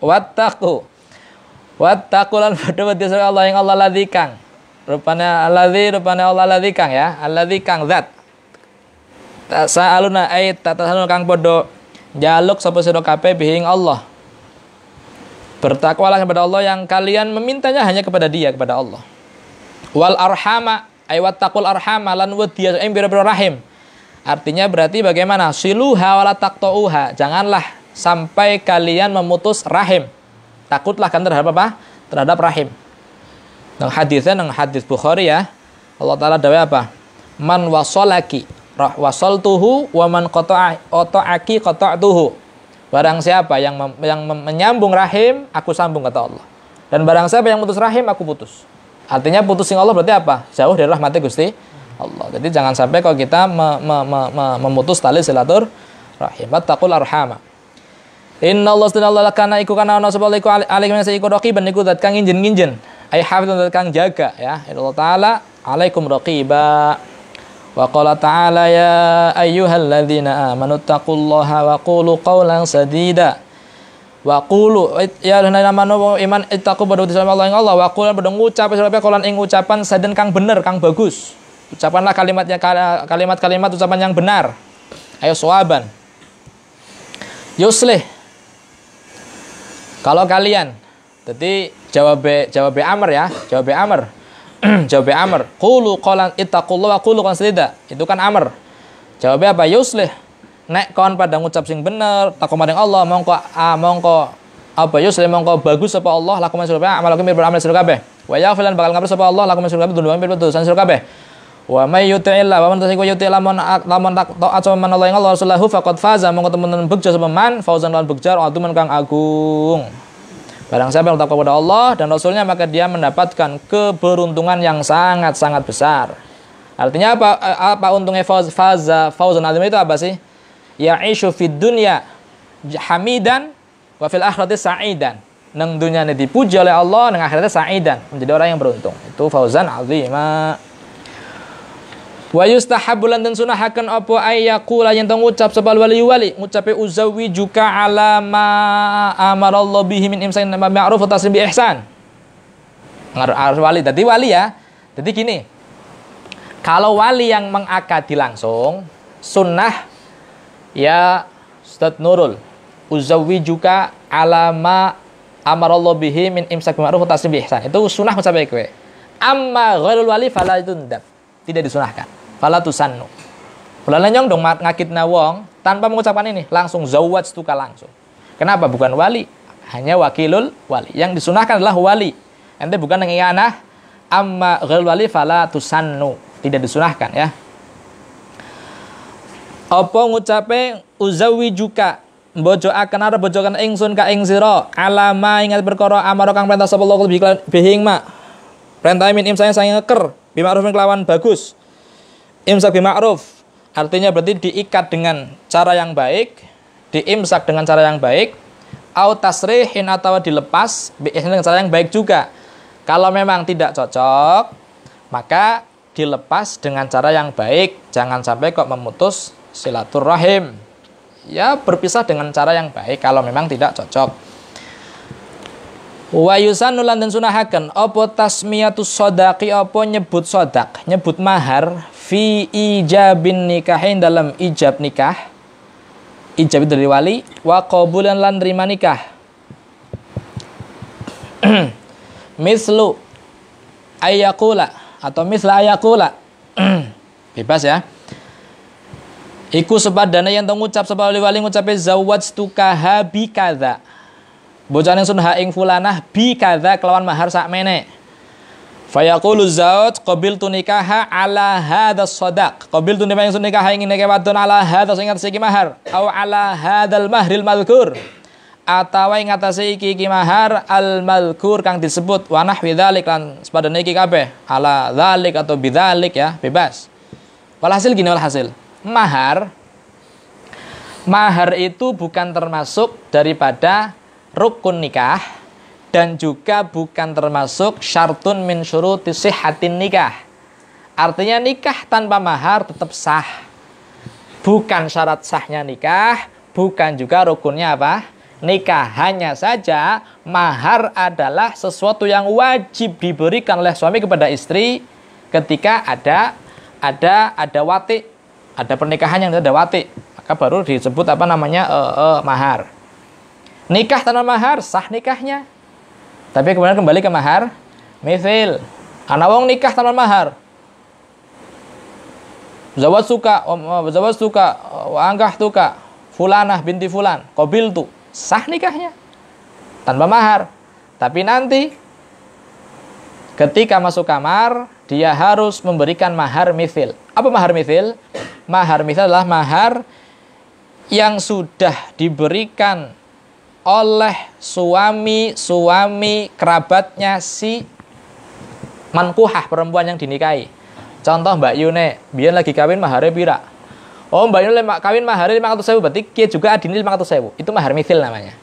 Wattaqu Wattaqulan padha wedi Allah yang Allah ladzi kang. Rupane Allah ladzi kang ya. Alladzi kang zat. Sa'aluna ay tatasalun kang padha njaluk sapa sira kabeh bihi Allah. Bertakwalah kepada Allah yang kalian memintanya hanya kepada Dia, kepada Allah. Wal arhama ay wattaqul arhama lan wadiya biro rahim. Artinya berarti bagaimana? Siluha wala taqta'uha. Janganlah sampai kalian memutus rahim. Takutlah kan terhadap apa? Terhadap rahim. Nang hadisnya nang hadis Bukhari ya. Allah Taala dawe apa? Man wasolaki wasoltuhu wa man qata'aki qata'tuhu. Barang siapa yang menyambung rahim, aku sambung kata Allah. Dan barang siapa yang putus rahim, aku putus. Artinya putusin Allah berarti apa? Jauh dari rahmat Gusti Allah. Jadi jangan sampai kalau kita memutus tali silaturahim. Wattaqul arhama. Inna Allah subhanahu kana iku kana ana sapa iku alaikum iku raqiban iku zat kang nginjen. Ai hafizun zat kang jaga ya. Allah taala alaikum raqiba. Wa qala ta'ala ya ayyuhalladzina amanu taqullaha wa qulu qawlan sadida. Wa qulu ya amanu iman ittaqu badhe Allah ing Allah wa qulu badhe ngucap sira qawlan ing ucapan saden kang bener kang bagus. Ucapanlah kalimat-kalimat ucapan yang benar. Ayo sawaban. Yuslih. Kalau kalian, jadi jawab amr ya, jawab amr. Jawab amr. Qulu qalan ittaqullaha wa qulu qawlan sadida. Itu kan amr. Jawab apa? Yuslih. Nek kon pada ngucap sing bener, takwa maring Allah, mongko apa yuslih mongko bagus apa Allah lakukan sira amalakum beramal sira kabeh. Wa yaghfir bakal ngapura sapa Allah lakukan sira kabeh dosan sira kabeh. Wa may yuti'illah wa man tasiko yuti lamun taat sama man Allah ing Allah Rasulahu faqad faza mongko temen-temen begja sapa man fauzan lan begjar aduman kang agung. Barang siapa yang takwa kepada Allah dan Rasulnya maka dia mendapatkan keberuntungan yang sangat-sangat besar. Artinya apa untungnya fauzan azim itu apa sih? Ya'ishu fid dunya hamidan wa fil akhirati sa'idan. Nang dunia ini dipuji oleh Allah, nang akhiratnya sa'idan, menjadi orang yang beruntung. Itu fauzan azima. Wa yustahabbu lan den sunahaken apa ayyaqula yen tong ngucap sebal wali ngucape uzawi juka ala ma amarallahu bihi min imsakin ma'ruf wa taslim bi ihsan. Harus wali. Dadi wali ya. Jadi gini. Kalau wali yang mengakadi langsung sunnah ya Ustaz Nurul uzawi juka ala ma amarallahu bihi min imsakin ma'ruf wa taslim bi ihsan. Itu sunnah ngucape kowe. Amma ghairul wali fala tundab. Tidak disunahkan. Fala tusannu. Kula nyong dong ngakitna wong tanpa mengucapkan ini, langsung zawwajtuka langsung. Kenapa? Bukan wali, hanya wakilul wali. Yang disunahkan adalah wali. Ente bukan ngiyanah amma ghairul wali fala tusannu. Tidak disunahkan ya. Apa ngucape uzawijuka mbojoaken arep bojokan ingsun ka ing sira alama ingat perkara amara kang perintah sapa Allah bihi ma. Perintah min imsane sange ngeker bima'ruf kelawan bagus. Imsak bima'ruf artinya berarti diikat dengan cara yang baik, diimsak dengan cara yang baik, au tasrihin atau dilepas dengan cara yang baik juga. Kalau memang tidak cocok, maka dilepas dengan cara yang baik, jangan sampai kok memutus silaturahim. Ya, berpisah dengan cara yang baik kalau memang tidak cocok. Wa yusannu lan den sunahaken apa tasmiyatus shadaqi apa nyebut sodak, nyebut mahar fi ijabin nikahin dalam ijab nikah. Ijab itu dari wali wa qabulan lan nerima nikah. Mislu ayaqula atau misla ayaqula. Bebas ya. Iku sepadane yang tong ngucap sapa wali ngucape zawwajtuka bi kadza. Bocah yang sunha ing fulanah bi kadza kelawan mahar sakmene. Fayaqulu zawj qabiltu nikaha ala hadha sadaq. Qabiltu nikaha ing nikah wadon ala hadha sing ngatasi mahar au ala hadzal mahril madhkur. Atawa ing ngatasi iki mahar al madhkur kang disebut wa nahwi dzalik lan sepadane iki kabeh ala dzalik atau bidzalik ya, bebas. Walhasil gini walhasil. Mahar itu bukan termasuk daripada rukun nikah dan juga bukan termasuk syartun min syuruti sihhatin nikah. Artinya nikah tanpa mahar tetap sah. Bukan syarat sahnya nikah, bukan juga rukunnya apa? nikah. Hanya saja mahar adalah sesuatu yang wajib diberikan oleh suami kepada istri ketika ada wati, ada pernikahan yang ada wati, maka baru disebut apa namanya mahar. Nikah tanpa mahar sah nikahnya. Tapi kemudian kembali ke mahar mithil. Ana wong nikah tanpa mahar. Zawaj suka wa angkah tuka fulanah binti fulan qabil tu, sah nikahnya tanpa mahar. Tapi nanti ketika masuk kamar dia harus memberikan mahar mithil. Apa mahar mithil? Mahar mithil adalah mahar yang sudah diberikan oleh suami kerabatnya si mankuhah, perempuan yang dinikahi. Contoh Mbak Yune, biar lagi kawin mahare pira? Oh, Mbak Yune kawin mahare 500.000, berarti kia juga adini 500.000. Itu mahar mithil namanya.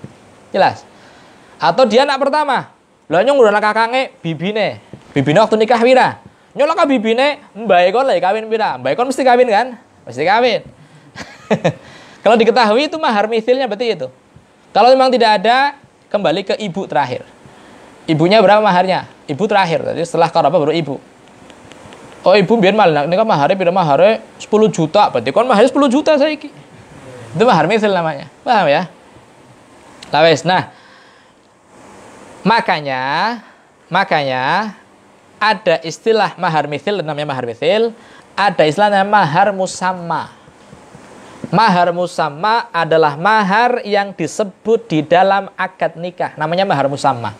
Jelas? Atau dia anak pertama. Lah nyong udah kakange bibine. Bibine waktu nikah pira? Nyolok ka bibine, mbak kon lagi kawin pira? Mbak kon mesti kawin kan? Mesti kawin. Kalau diketahui itu mahar mithilnya berarti itu. Kalau memang tidak ada, kembali ke ibu terakhir. Ibunya berapa maharnya? Ibu terakhir. Jadi setelah qarabah baru ibu. Oh, ibu biar malah ini kan mahare pira? Mahare 10 juta. Berarti kon mahare 10 juta saiki. Itu mahar mithil namanya. Paham ya? Lah wes. Nah, makanya ada istilah mahar mithil, namanya mahar mithil, ada istilahnya mahar musamma. Mahar musamma adalah mahar yang disebut di dalam akad nikah. Namanya mahar musamma.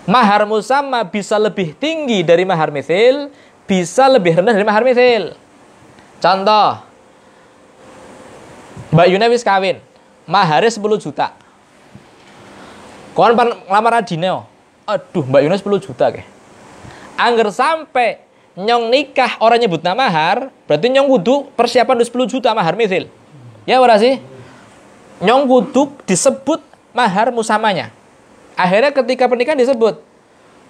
Mahar musamma bisa lebih tinggi dari mahar mithil, bisa lebih rendah dari mahar mithil. Contoh, Mbak Yuna wis kawin, maharnya 10 juta. Kon lamar adine, aduh Mbak Yuna 10 juta ke. Angger sampai nyong nikah orang nyebut nama mahar, berarti nyong kudu persiapan 10 juta mahar mithil. Ya ora sih? Nyong kudu disebut mahar musamanya. Akhirnya ketika pernikahan disebut,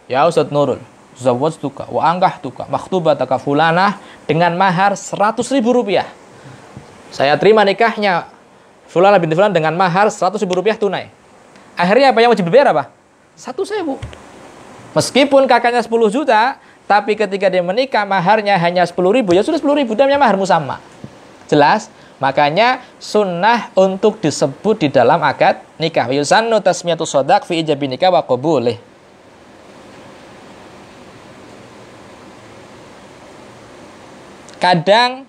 ya Ustaz Nurul, zawaj tuka wa angkah tuka maktubataka fulanah dengan mahar 100.000 rupiah. Saya terima nikahnya fulanah binti fulan dengan mahar 100.000 rupiah tunai. Akhirnya apa yang wajib dibayar apa? 1.000. Meskipun kakaknya 10 juta, tapi ketika dia menikah maharnya hanya 10.000, ya sudah 10.000, namanya mahar musamma. Jelas? Makanya sunnah untuk disebut di dalam akad nikah. Yusannu tasmiyatu shadaq fi ijabi nikah wa qabulih. Kadang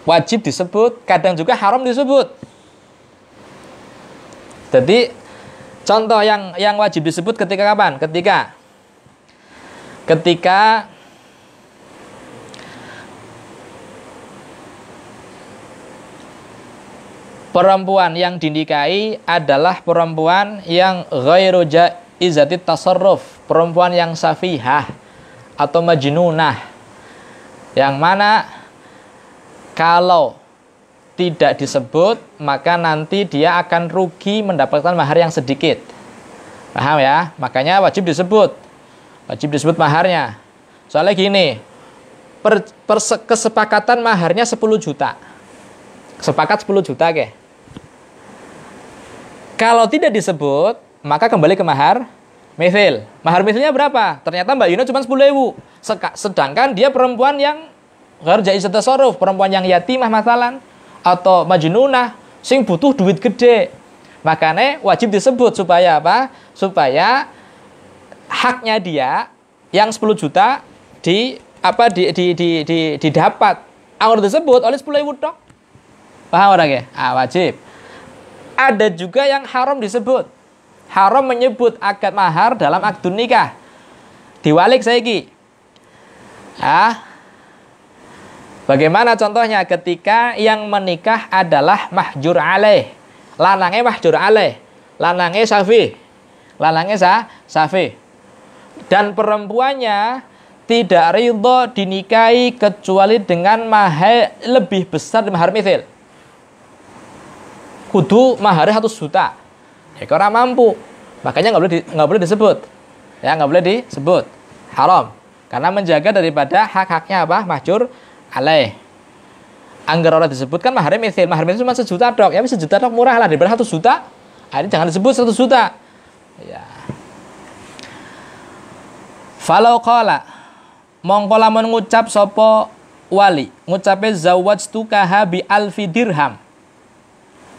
wajib disebut, kadang juga haram disebut. Jadi contoh yang wajib disebut ketika kapan? Ketika perempuan yang dinikahi adalah perempuan yang ghairu jaizati tasarruf, perempuan yang safihah atau majnunah, yang mana kalau tidak disebut maka nanti dia akan rugi mendapatkan mahar yang sedikit. Paham ya? Makanya wajib disebut maharnya. Soalnya gini, kesepakatan maharnya 10 juta. Sepakat 10 juta ke. Kalau tidak disebut, maka kembali ke mahar mithil. Mahar mithilnya berapa? Ternyata Mbak Yuna cuma 10.000. Sedangkan dia perempuan yang ghairu jaizat tasarruf, perempuan yang yatimah masalan atau majnunah sing butuh duit gede. Makanya wajib disebut supaya apa? Supaya haknya dia yang 10 juta didapat. Anggur disebut oleh 10.000 tok. Paham orang ya? Wajib. Ada juga yang haram disebut. Haram menyebut akad mahar dalam akad nikah. Diwalik saiki. Bagaimana contohnya ketika yang menikah adalah mahjur alaih. Lanangnya mahjur alaih. Lanangnya safi. Dan perempuannya tidak ridho dinikahi kecuali dengan mahar lebih besar dari mahar mithil. Kudu maharnya 100 juta. Ya orang mampu. Makanya nggak boleh disebut. Ya nggak boleh disebut. Haram. Karena menjaga daripada hak-haknya apa? Mahjur alaih. Anggar orang disebutkan maharnya mithil. Mahar mithil cuma 1 juta dok. Ya 1 juta dok murah lah daripada 100 juta. Ini jangan disebut 100 juta. Ya. Falau qala mongko lamun ngucap sapa wali, ngucape zawwajtukaha bi alfi dirham.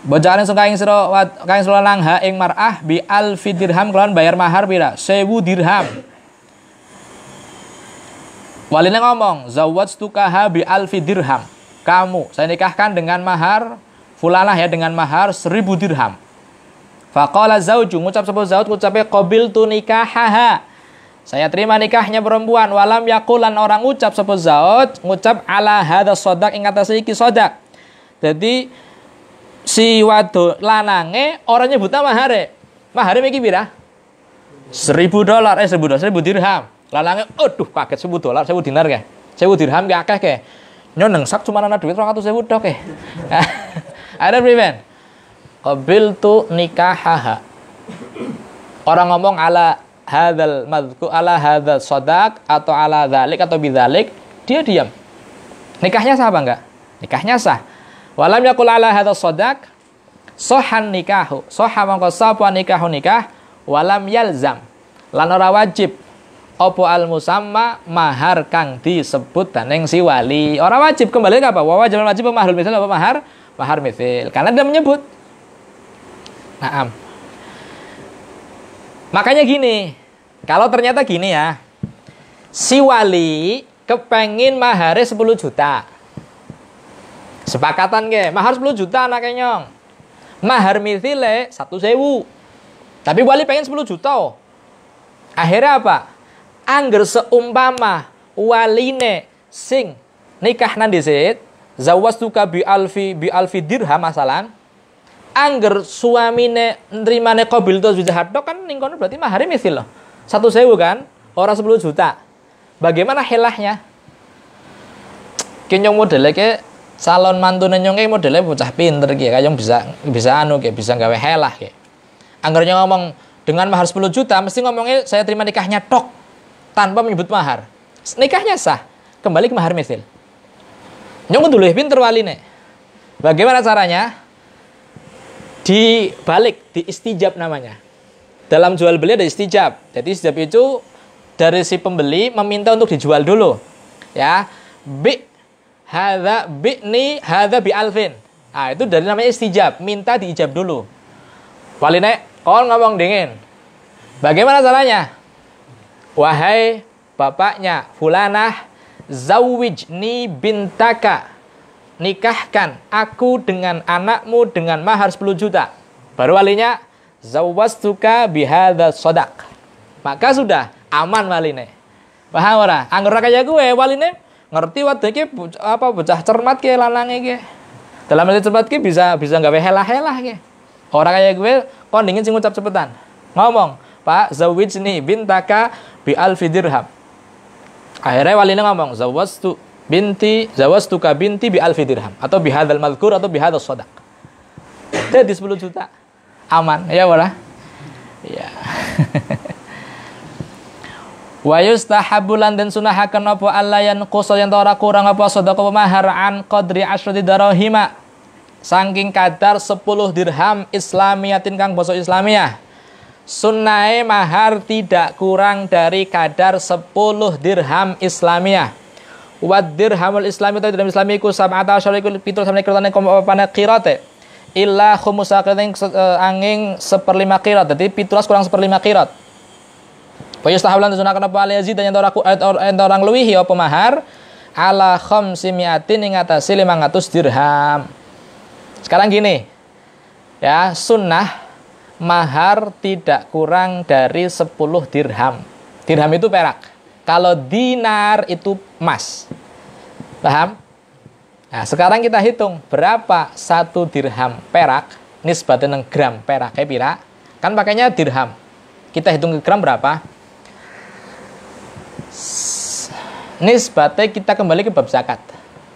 Bojone sing kaing sira langha ing mar'ah bi alfi dirham kelawan bayar mahar pira? 1000 dirham. Waline ngomong, zawwajtukaha bi alfi dirham. Kamu saya nikahkan dengan mahar fulanah ya, dengan mahar 1000 dirham. Faqala zauju, ngucap sapa zaud, ngucape qabiltu nikahaha. Saya terima nikahnya perempuan. Walam yaqulan, orang ngucap sapa zaud, ngucap ala hadza shadaq, ing atase iki shadaq. Jadi si wado lanange ora nyebutna mahare. Mahare iki pira? $1000, $1000 dirham. Lanange aduh kaget, $1000, 1000 dinar ke. 1000 dirham ki akeh ke. Nyon sak cuma ana duit 200.000 tok ke. Ada primen? Qabiltu nikahaha. Orang ngomong ala hadzal madhku, ala hadzal shadaq atau ala dzalik atau bidzalik, dia diam. Nikahnya sah apa enggak? Nikahnya sah. Walam yaqul ala hadzal shadaq sahhan nikahu. Sahha mangko sapa nikahu nikah, walam yalzam. Lan ora wajib opo al musamma mahar kang disebut dening si wali. Ora wajib, kembali ke apa? Wajib mahrul misal apa mahar? Mahar mithil. Karena dia menyebut. Naam. Makanya gini, kalau ternyata gini ya, si wali kepengin mahare 10 juta. Sepakatan ke, mahar 10 juta anaknya nyong. Mahar mithile 1.000. Tapi wali pengen 10 juta. Oh. Akhirnya apa? Angger seumpama waline sing nikah nang dhisik, zawwastuka bi alfi dirham masalan. Angger suamine nrimane qabil to bijahato kan ning kono berarti mahare misil loh. 1.000 kan, ora 10 juta. Bagaimana helahnya? Ki nyong modele ke calon mantune nyong ki modele bocah pinter ki, kayong bisa anu ki, bisa gawe helah ki. Angger nyong ngomong dengan mahar 10 juta mesti ngomongnya saya terima nikahnya tok tanpa menyebut mahar. Nikahnya sah, kembali ke mahar misil. Nyong kudu luwih pinter waline. Bagaimana caranya? Dibalik, di istijab namanya. Dalam jual beli ada istijab. Jadi istijab itu dari si pembeli meminta untuk dijual dulu. Ya, bi'ni hadza bi alfin. Nah, itu dari namanya istijab, minta diijab dulu. Waline, kau ngomong dingin. Bagaimana caranya? Wahai bapaknya fulanah, zawwijni bintaka. Nikahkan aku dengan anakmu dengan mahar 10 juta. Baru walinya zawwastuka bihadza shadaq. Maka sudah aman waline. Paham ora? Angger kaya gue waline ngerti wae iki apa bocah cermat ki lanange ki. Dalam arti cermat ki bisa gawe helah-helah ki. Ora kaya gue kon dingin sing ngucap cepetan. Ngomong, "Pak, zawwijni bintaka bi alfi dirham." Akhirnya waline ngomong, zawwastuka binti bi alfi dirham atau bi hadzal madhkur atau bi hadzal shadaq. Jadi 10 juta. Aman, ya ora? Ya. Wa yustahabbu lan den sunahaken apa allayan qusal yen ora kurang apa sedekah mahar an qadri asyrati darahima. Saking kadar 10 dirham islamiyatin kang basa Islamiyah. Sunnahe mahar tidak kurang dari kadar 10 dirham Islamiyah. Wad dirhamul islami itu dalam islamiku sab'ata asyara iku pitul samne kirane kompane qirate illa khumusa angin 1/5 qirat. Jadi 17 kurang 1/5 qirat. Wa yustahablan sunahkan apa yazid dan orang luwihi apa mahar ala khamsimiatin ing atase 500 dirham. Sekarang gini. Ya, sunnah mahar tidak kurang dari 10 dirham. Dirham itu perak. Kalau dinar itu emas. Paham? Nah, sekarang kita hitung berapa 1 dirham perak nisbatnya nang gram perak kayak pira? Kan pakainya dirham. Kita hitung ke gram berapa? Nisbatnya kita kembali ke bab zakat.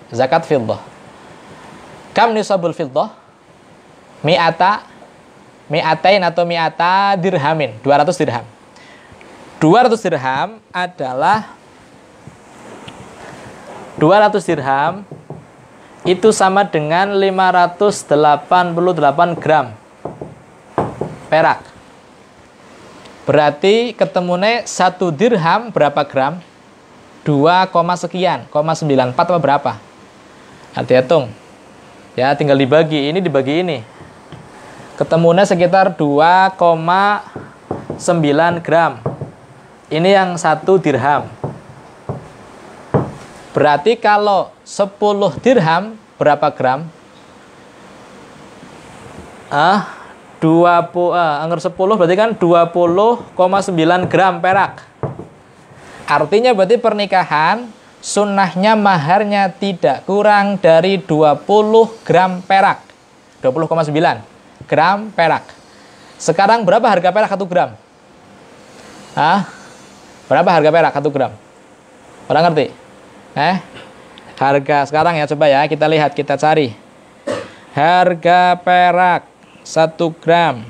Zakat fiddah. Kam nisabul fiddah? Mi'atain atau mi'ata dirhamin, 200 dirham. 200 dirham adalah 200 dirham itu sama dengan 588 gram. perak. Berarti ketemune 1 dirham berapa gram? 2, sekian, 94 apa berapa? Nanti hitung. Ya, tinggal dibagi. Ini dibagi ini. Ketemunya sekitar 2,9 gram. Ini yang 1 dirham. Berarti kalau 10 dirham berapa gram? 20, 10 berarti kan 20,9 gram perak. Artinya berarti pernikahan sunnahnya maharnya tidak kurang dari 20 gram perak. 20,9 gram perak. Sekarang berapa harga perak 1 gram? Berapa harga perak 1 gram? Orang ngerti? Harga sekarang ya, coba ya kita lihat, kita cari. Harga perak 1 gram.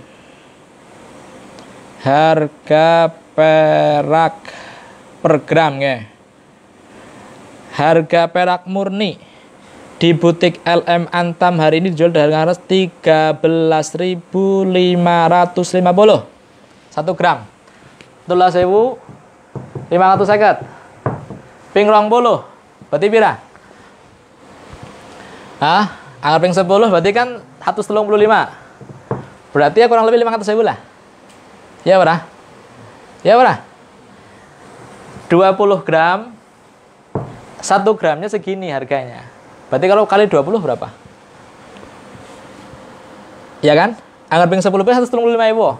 Harga perak per gram ya. Harga perak murni di butik LM Antam hari ini dijual dengan harga 13.550 1 gram. 12.550. Ping 20 berarti pira? Anggap ping 10 berarti kan 135. Berarti ya kurang lebih 500.000 lah. Ya berapa? Ya berapa? 20 gram, 1 gramnya segini harganya. Berarti kalau kali 20 berapa? Ya kan? Anggap ping 10 pun 135.000.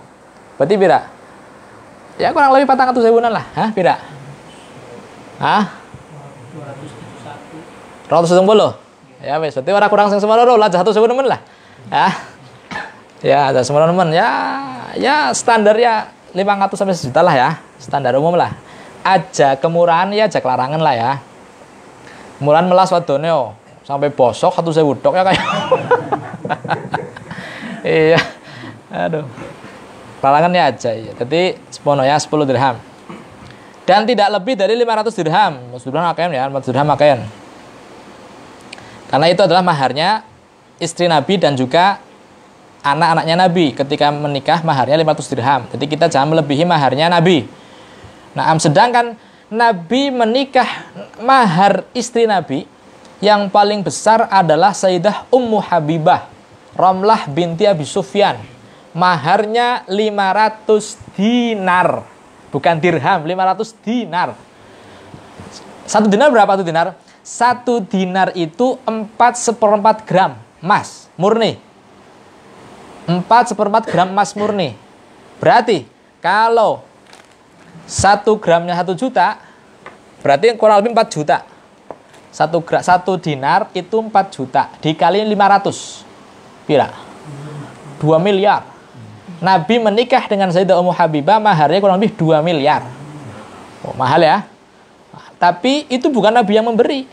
Berarti pira? Ya kurang lebih 400.000 lah. Pira? 271. Ya wes, berarti orang kurang sing semono lah 100.000 nemen lah. Ya, ada semua teman ya standar ya 500 sampai 1 juta lah ya, standar umum lah. Aja kemurahan ya aja kelarangan lah ya. Murahan melas wadone sampai bosok 1.000 tok ya kayak. Iya. Aduh. Kelarangan ya aja ya. Jadi sepono ya 10 dirham. Dan tidak lebih dari 500 dirham. Maksudnya akeh ya, 4 dirham akeh. Karena itu adalah maharnya istri Nabi dan juga anak-anaknya Nabi. Ketika menikah maharnya 500 dirham. Jadi kita jangan melebihi maharnya Nabi. Nah, sedangkan Nabi menikah, mahar istri Nabi yang paling besar adalah Sayyidah Ummu Habibah Ramlah binti Abi Sufyan. Maharnya 500 dinar. Bukan dirham, 500 dinar. 1 dinar berapa 1 dinar? 1 dinar itu 4/4 gram emas murni. 4/4 gram emas murni. Berarti kalau 1 gramnya 1 juta, berarti kurang lebih 4 juta. 1 dinar itu 4 juta dikali 500. Pira? 2 miliar. Nabi menikah dengan Sayyidah Ummu Habibah maharnya kurang lebih 2 miliar. Mahal ya. Tapi itu bukan Nabi yang memberi.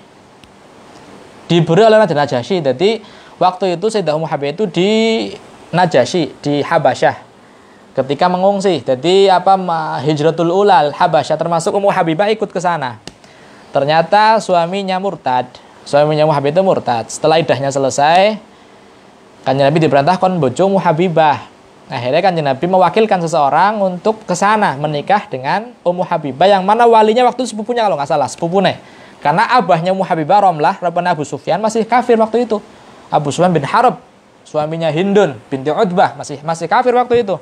Diberi oleh Raja Najasyi. Jadi waktu itu Sayyidah Ummu Habibah itu di Najasyi di Habasyah ketika mengungsi. Jadi hijratul ula Habasyah, termasuk Ummu Habibah ikut ke sana. Ternyata suaminya murtad. Suaminya Ummu Habibah itu murtad. Setelah idahnya selesai, Kanjeng Nabi diperintahkan bojo Ummu Habibah. Akhirnya Kanjeng Nabi mewakilkan seseorang untuk ke sana menikah dengan Ummu Habibah yang mana walinya waktu itu sepupunya kalau nggak salah, sepupunya. Karena abahnya Ummu Habibah Ramlah, Rabban Abu Sufyan masih kafir waktu itu. Abu Sufyan bin Harb, suaminya Hindun binti Utbah masih kafir waktu itu.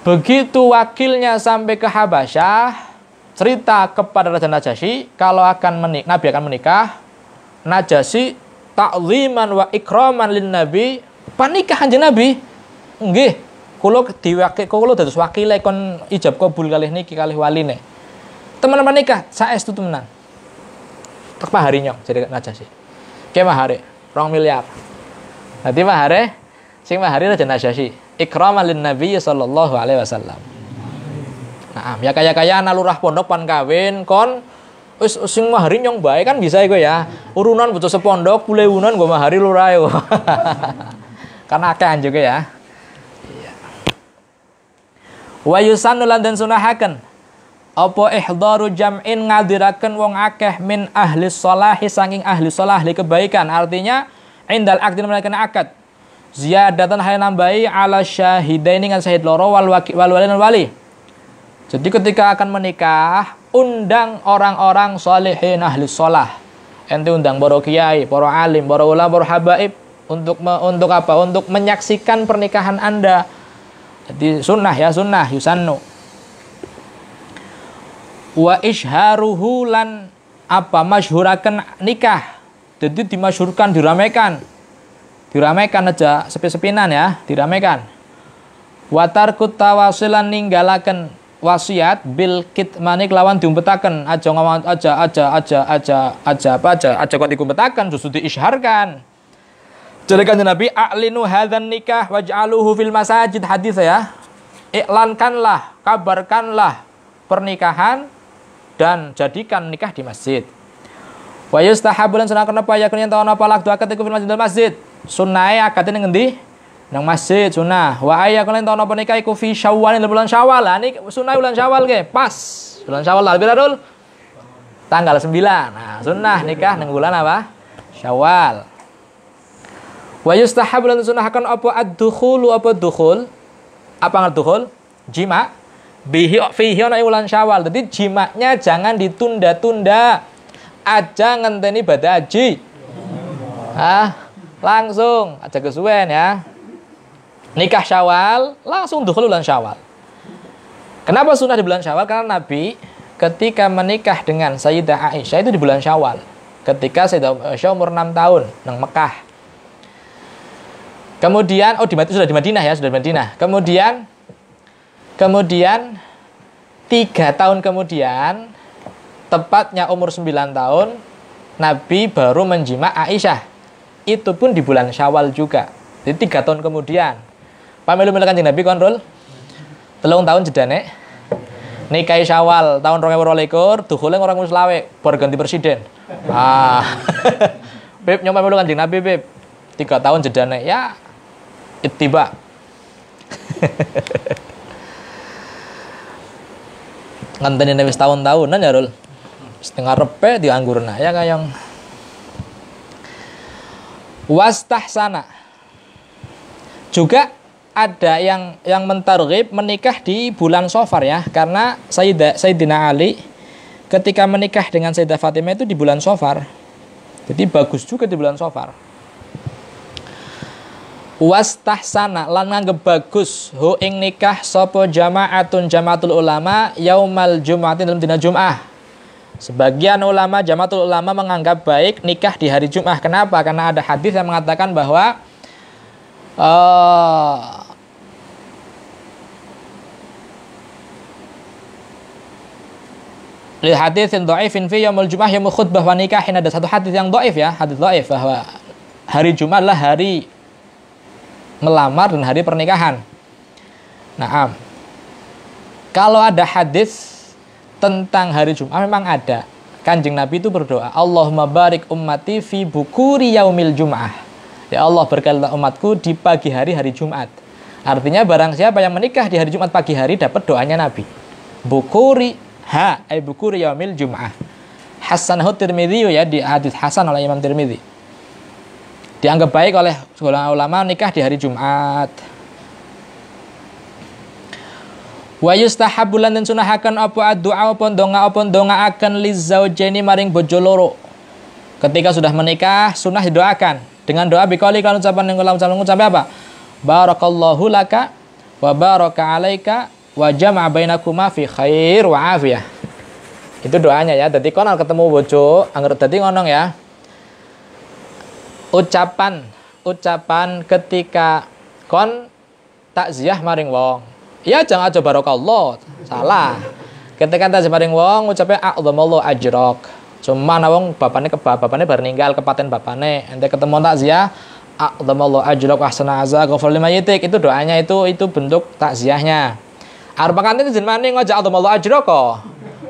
Begitu wakilnya sampai ke Habasyah, cerita kepada Raja Najasyi kalau Nabi akan menikah. Najasyi ta'ziman wa ikraman lin Nabi, panikah Kanjeng Nabi. Nggih, kula dados wakile kon ijab kabul kalih niki kalih waline. Teman-teman nikah saestu temenan. Tek maharinya jadi Najasyi. Ke mahare 2 miliar. Nanti mahare sing mahari Raja Najasyi. Ikraman lin Nabi sallallahu alaihi wasallam. Nah, ya kaya-kaya anak lurah pondok pan kawin kon wis sing mahari nyong bae kan bisa iku ya. Urunan bocah sepondok puleunan nggo mahari lurah yo. Karena akeh juga ya. Iya. Wa yusannu lan den sunahaken apa ihdaru jam'in ngadiraken wong akeh min ahli sholahi saking ahli sholah ahli kebaikan. Artinya indal aqdin menaikkan akad. ziyadatan hal nambahi ala syahidaini kan syahid loro wal wali. Jadi ketika akan menikah, undang orang-orang sholihin ahli sholah. Ente undang para kiai, para alim, para ulama, para habaib untuk apa? Untuk menyaksikan pernikahan Anda. Jadi sunnah ya, sunnah yusannu. Wa isharuhu lan apa? Masyhuraken nikah. Jadi dimasyhurkan, diramaikan aja, sepi-sepinan ya, diramaikan. Watarkut tawasilan ninggalaken wasiat bil kitmanik lawan diumpetaken, aja ngomong aja kok dikumpetaken, justru diisyharkan. Jadi kanjeng Nabi, a'linu hadzan nikah waj'aluhu fil masajid, hadis ya. Iklankanlah, kabarkanlah pernikahan dan jadikan nikah di masjid. Wa yustahabu lan sunah kenapa ya kene taun apa lak akad iku fil masjid. Sunnahe akad ning endi? Nang masjid sunah. Wa ayya kene taun apa nikah iku fi Syawal bulan Syawal. Lah niki sunah bulan Syawal ge, pas. Bulan Syawal lah pira dul? Tanggal 9. Nah, sunah nikah nang bulan apa? Syawal. Wa yustahabu lan sunah kan apa ad-dukhulu apa dukhul? Apa ngedukhul? Jima. Bihi fihi ana bulan Syawal. Jadi jimaknya jangan ditunda-tunda. Aja ngenteni ibadah haji. Langsung aja kesuwen ya. Nikah Syawal, langsung dukhul bulan Syawal. Kenapa sunnah di bulan Syawal? Karena Nabi ketika menikah dengan Sayyidah Aisyah itu di bulan Syawal. Ketika Sayyidah Aisyah umur 6 tahun nang Mekah. Kemudian sudah di Madinah ya, sudah di Madinah. Kemudian 3 tahun kemudian, tepatnya umur 9 tahun, Nabi baru menjima Aisyah. Itu pun di bulan Syawal juga. Jadi 3 tahun kemudian. Pamelu-melu Kanjeng Nabi kontrol. 3 tahun jedane. Nikah Syawal tahun 2022, dukhule orang muslawe, baru ganti presiden. Beb nyoba melu Kanjeng Nabi, Beb. 3 tahun jedane ya ittiba. Nganteni wis tahun-tahunan ya, Rul. Setengah repe dianggurna ya kayang. Wastahsana. Juga ada yang mentarghib menikah di bulan Safar ya, karena Sayyidina Ali ketika menikah dengan Sayyidah Fatimah itu di bulan Safar. Jadi bagus juga di bulan Safar. Wastahsana lan nganggep bagus hu ing nikah sapa jamaatul ulama yaumal jum'atin dalam dina Jum'ah. Sebagian ulama jamaatul ulama menganggap baik nikah di hari Jum'ah. Kenapa? Karena ada hadis yang mengatakan bahwa li haditsin dhaifin fi yaumul Jum'ah yaumul khutbah wa nikahin. Ada satu hadis yang dhaif ya, hadis dhaif bahwa hari Jumat adalah hari melamar dan hari pernikahan. Nah, kalau ada hadis tentang hari Jumat memang ada. Kanjeng Nabi itu berdoa, Allahumma barik ummati fi bukuri yaumil Jum'ah. Ya Allah, berkailah umatku di pagi hari Jumat. Artinya barang siapa yang menikah di hari Jumat pagi hari dapat doanya Nabi. Bukuri bukuri yaumil Jum'ah. Hasanahu Tirmidzi ya, di hadis hasan oleh Imam Tirmidzi. Dianggap baik oleh ulama nikah di hari Jumat. Wa yustahabbu lan sunahaken apa doa apa ndonga akan lizaujaini maring bojo loro. Ketika sudah menikah sunah didoakan dengan doa biqauli kan ucapan yang ngucap apa? Barakallahu laka wa baraka alaika wa jama'a bainakuma fi khair wa afiyah. Itu doanya ya. Dadi kon ketemu bojo angger dadi ngono ya. Ucapan ketika kon takziah maring wong. Ya jangan aja barakallah, salah. Ketika takziah maring wong ucape a'dhamallahu ajrak. Cuma wong bapane bar ninggal kepaten bapane. Ente ketemu takziah a'dhamallahu ajrak wa ahsana azza ghafar limayitik. Itu doanya itu bentuk takziahnya. Arep pengantin jenenge ngajak a'dhamallahu ajrak kok.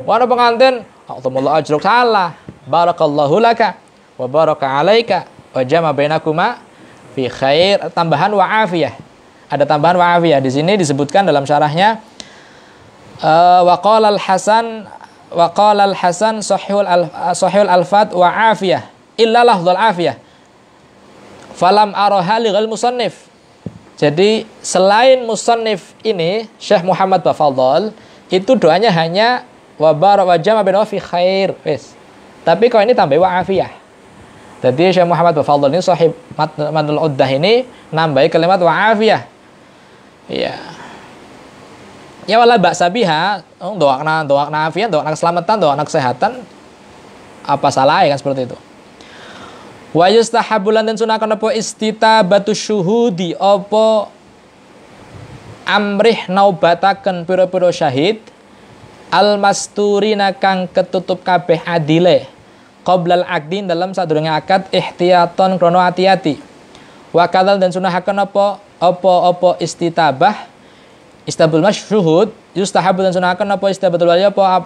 Wong pengantin a'dhamallahu ajrak salah. Barakallahu laka wa baraka alaika wa jama bainakuma fi khair, tambahan wa afiyah. Ada tambahan wa afiyah di sini disebutkan dalam syarahnya wa qala al-Hasan sahihul alfat wa afiyah illa lafdzul afiyah falam araha li ghal musannif. Jadi selain musannif ini Syekh Muhammad Bafadhol itu doanya hanya wa barak wa jama bainahu fi khair. Wis. Tapi kalau ini tambah wa afiyah. Jadi Syekh Muhammad Bafadhol ini sahib Matnul Uddah ini nambahi kalimat wa afiyah. Iya. Ya wala ba'sa biha, doakna afiyah, doakna keselamatan, doakna kesehatan. Apa salah kan seperti itu. Wa yustahabulan dan sunahkan apa istitabatu syuhudi apa amrih naubataken pira-pira syahid al-masturina kang ketutup kabeh adile qoblal aqdin dalam sadurunge akad ihtiyaton krono hati-hati. Wa kadzal dan sunahaken apa istitabah istabul masyhud yustahabu dan sunahaken apa istabatul wali apa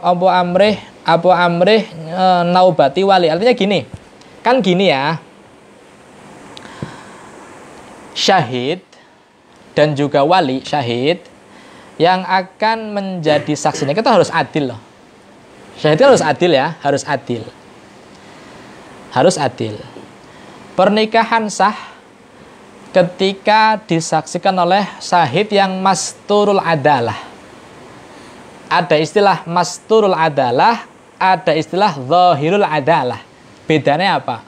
amrih naubati wali. Artinya gini. Kan gini ya, syahid dan juga wali syahid yang akan menjadi saksinya kita harus adil loh. Syahid harus adil ya, harus adil. Harus adil. Pernikahan sah ketika disaksikan oleh syahid yang masturul adalah. Ada istilah masturul adalah, ada istilah zahirul adalah. Bedanya apa?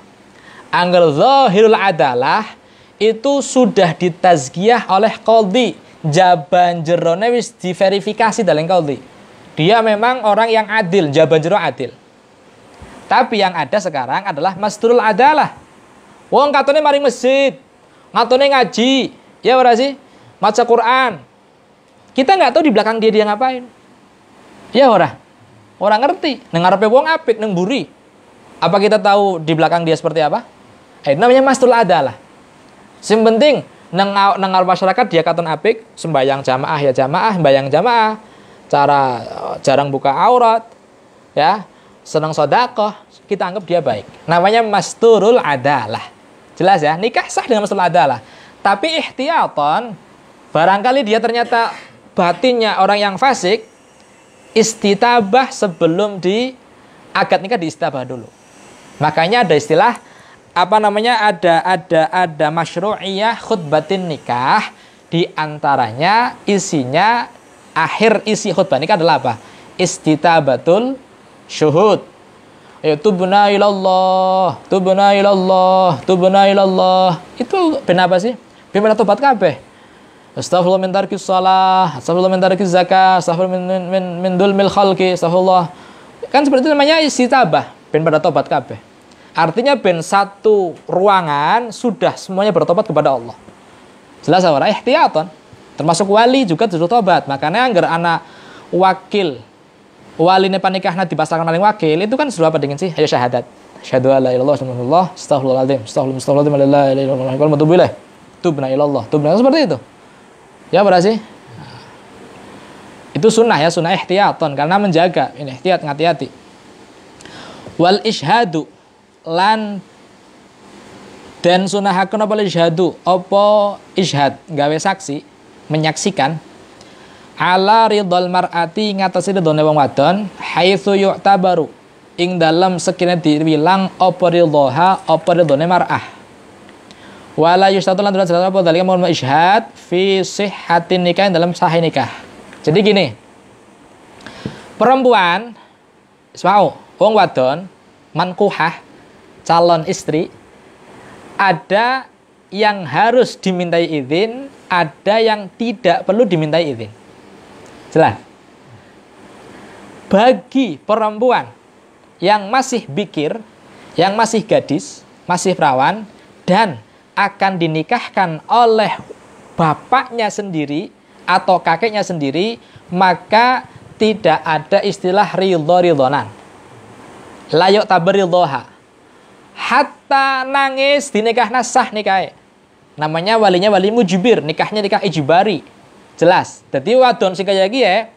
Angger zahirul adalah itu sudah ditazkiyah oleh qadhi. Jaban jerone wis diverifikasi dalam qadhi. Dia memang orang yang adil, jaban jero adil. Tapi yang ada sekarang adalah masturul adalah. Wong katone mari masjid, ngatone ngaji, ya ora sih? Maca Quran. Kita nggak tahu di belakang dia ngapain. Ya ora? Ora ngerti. Nang ngarepe wong apik nang mburi. Apa kita tahu di belakang dia seperti apa? Namanya mastul adalah. Yang penting nengar masyarakat dia katon apik, sembayang jamaah ya jamaah, sembayang jamaah, cara jarang buka aurat, ya, senang sedekah, kita anggap dia baik. Namanya masturul adalah. Jelas ya, nikah sah dengan masturul adalah. Tapi ihtiyatan, barangkali dia ternyata batinnya orang yang fasik, istitabah sebelum di akad nikah diistitabah dulu. Makanya ada istilah ada masyru'iyah khutbatin nikah, di antaranya isinya akhir isi khutbah nikah adalah apa? Istitabatul syuhud. Ya tubna ilallah, tubna ilallah, tubna ilallah. Itu ben apa sih? Ben tobat kabeh. Astaghfirullah min tarkis shalah, astaghfirullah min tarkis zakah, astaghfirullah min dulmil khalqi, astaghfirullah. Kan seperti itu namanya istitabah, ben pada tobat kabeh. Artinya ben satu ruangan sudah semuanya bertobat kepada Allah. Jelas ora ihtiyatan. Termasuk wali juga disuruh tobat. Makanya anggar anak wakil waline panikahna dipasrahkan maring wakil itu kan suruh apa dengan sih? Ayo syahadat. Asyhadu alla ilaha illallah, astaghfirullahaladzim, astaghfirullahaladzim, la ilaha illallah, wa atubu ilaih. Tubna ilallah. Tubna seperti itu. Ya berarti itu sunnah ya, sunnah ihtiyatan karena menjaga ini ihtiyat ngati-hati. Wal isyhadu lan dan sunahaken apa isyhadu apa isyhad gawe saksi menyaksikan ala ridhal mar'ati ngatasi ridhone wong wadon haitsu yu'tabaru ing dalam sekiranya dibilang apa ridhoha apa ridhone mar'ah wala yustatu lan apa dalika mohon isyhad fi sihhatin nikah dalam sahih nikah. Jadi gini, perempuan mau wong wadon mankuhah calon istri, ada yang harus dimintai izin, ada yang tidak perlu dimintai izin. Jelas. Bagi perempuan yang masih bikir, yang masih gadis, masih perawan, dan akan dinikahkan oleh bapaknya sendiri atau kakeknya sendiri, maka tidak ada istilah ridho-ridhonan. Layuk tabar ridhoha. Hatta nangis dinikahna sah nikah. Namanya walinya wali mujibir, nikahnya nikah ijbari. Jelas. Jadi wadon sing kaya iki ya,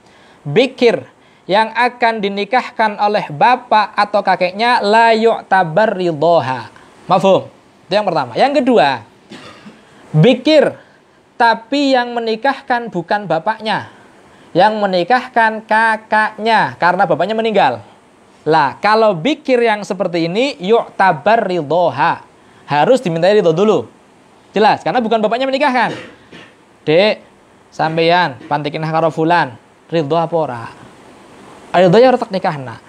bikir yang akan dinikahkan oleh bapak atau kakeknya la yu'tabar ridhoha. Mafhum? Itu yang pertama. Yang kedua, bikir tapi yang menikahkan bukan bapaknya. Yang menikahkan kakaknya karena bapaknya meninggal. Lah, kalau bikir yang seperti ini yu'tabar ridhoha. Harus dimintai ridho dulu. Jelas, karena bukan bapaknya menikahkan. Dek, sampeyan pantikinah karo fulan, ridho apa ora? Ridho ya ora tak nikahna.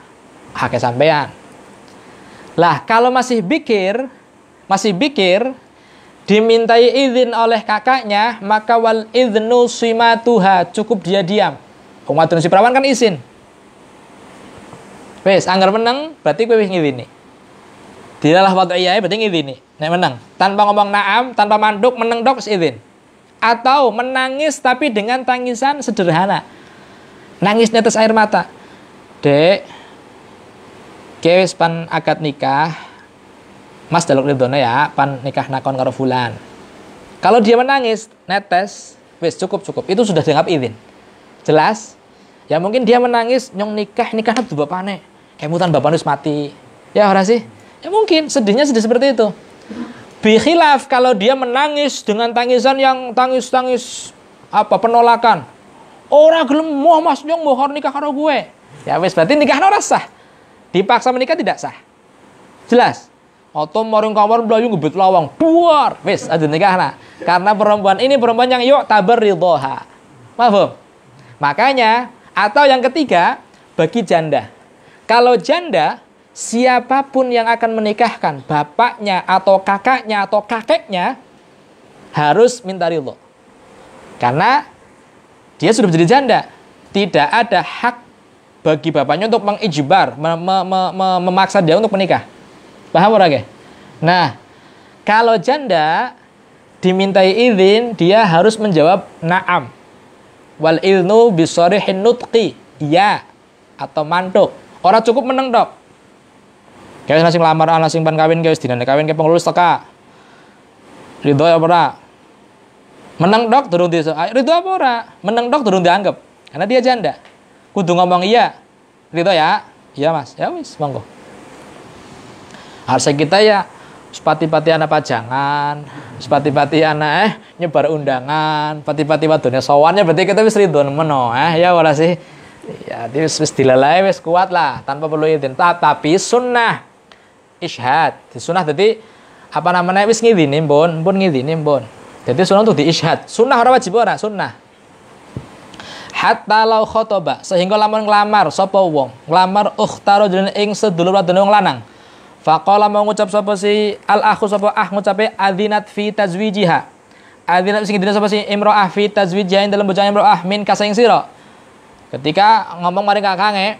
Hake sampeyan. Lah, kalau masih bikir, dimintai izin oleh kakaknya, maka wal idznu simatuha, cukup dia diam. Wong wadon si perawan kan izin. Wes, anggar meneng berarti kowe wis ngizini. Dilalah wad'iyah berarti ngizini. Nek meneng, tanpa ngomong na'am, tanpa manduk, meneng dok izin. Atau menangis tapi dengan tangisan sederhana. Nangis netes air mata. Dek, kewis pan akad nikah, Mas daluk ridhono ya, pan nikah nakon karo fulan. Kalau dia menangis, netes, wis cukup. Itu sudah dianggap izin. Jelas? Ya mungkin dia menangis nyong nikah tuh bapane. Kemutan bapane wis mati. Ya ora sih? Ya mungkin sedih seperti itu. Bikhilaf kalau dia menangis dengan tangisan yang tangis penolakan. Ora gelem moh Mas nyong mohon nikah karo gue. Ya wis berarti nikahnya ora sah. Dipaksa menikah tidak sah. Jelas? Atau maring kamar mlayu ngebet lawang. Buar. Wis ada nikahna. Karena perempuan yang yuk tabar ridhoha. Paham? Makanya atau yang ketiga bagi janda. Kalau janda siapapun yang akan menikahkan, bapaknya atau kakaknya atau kakeknya harus minta ridho. Karena dia sudah menjadi janda. Tidak ada hak bagi bapaknya untuk mengijbar, memaksa dia untuk menikah. Paham ora ge? Nah, kalau janda dimintai izin, dia harus menjawab na'am. Wal ilnu bisarihin nutqi, iya atau mantuk. Ora cukup meneng dok. Kayak nasi lamar anak sing pan kawin guys, dinane kawin ke pengelulus teka. Ridho apa ora? Meneng dok durung di ridho apa ora? Meneng dok durung dianggap. Karena dia janda. Kudu ngomong iya. Ridho ya? Iya Mas. Ya wis, monggo. Harusnya kita ya sepati-pati anak pajangan, sepati-pati anak nyebar undangan, pati-pati wadone sowannya berarti kita wis ridho meno ya ora sih? Ya wis dilalai wis kuat lah tanpa perlu izin. Tapi sunnah isyhad. Di sunnah dadi apa namanya wis ngidini mbon ngidini mbon. Jadi sunnah untuk di isyhad. Sunnah ora wajib ora, sunnah. Hatta lau khotoba, sehingga lamun nglamar sapa wong, nglamar ukhtaro jeneng ing sedulur wadon wong lanang. Faqala mau ngucap sapa si al akhu sapa ngucape adzinat fi tazwijiha. Adzinat sing dina sapa si imro'ah fi tazwijiha dalam bojone imro'ah min kasaing sira. Ketika ngomong mari kakange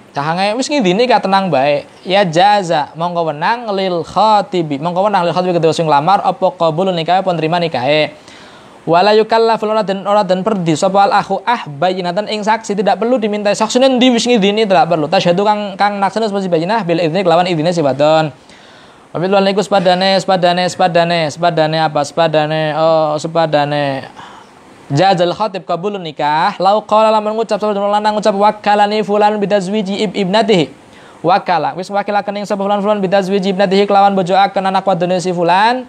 wis ngidini ka tenang bae. Ya jaza mongko wenang lil khatibi. Mongko wenang lil khatibi kedua sing lamar apa qabul nikahe apa nerima nikahe. Wala yukallafu ora den perdi sapa al akhu bayinatan ing saksi, tidak perlu dimintai saksi endi wis ngidini, tidak perlu. Tasyhadu kang naksana seperti bayinah bil idzni kelawan idzine si wadon. Wabillahi iku sepadane apa? Sepadane jazal khatib qabulun nikah lau qala lamun ngucap sapa lanang ngucap wakalani fulan bidazwiji ibnatihi. Wakala wis wakilaken ing sapa fulan bidazwiji ibnatihi kelawan bojoaken anak wadone si fulan.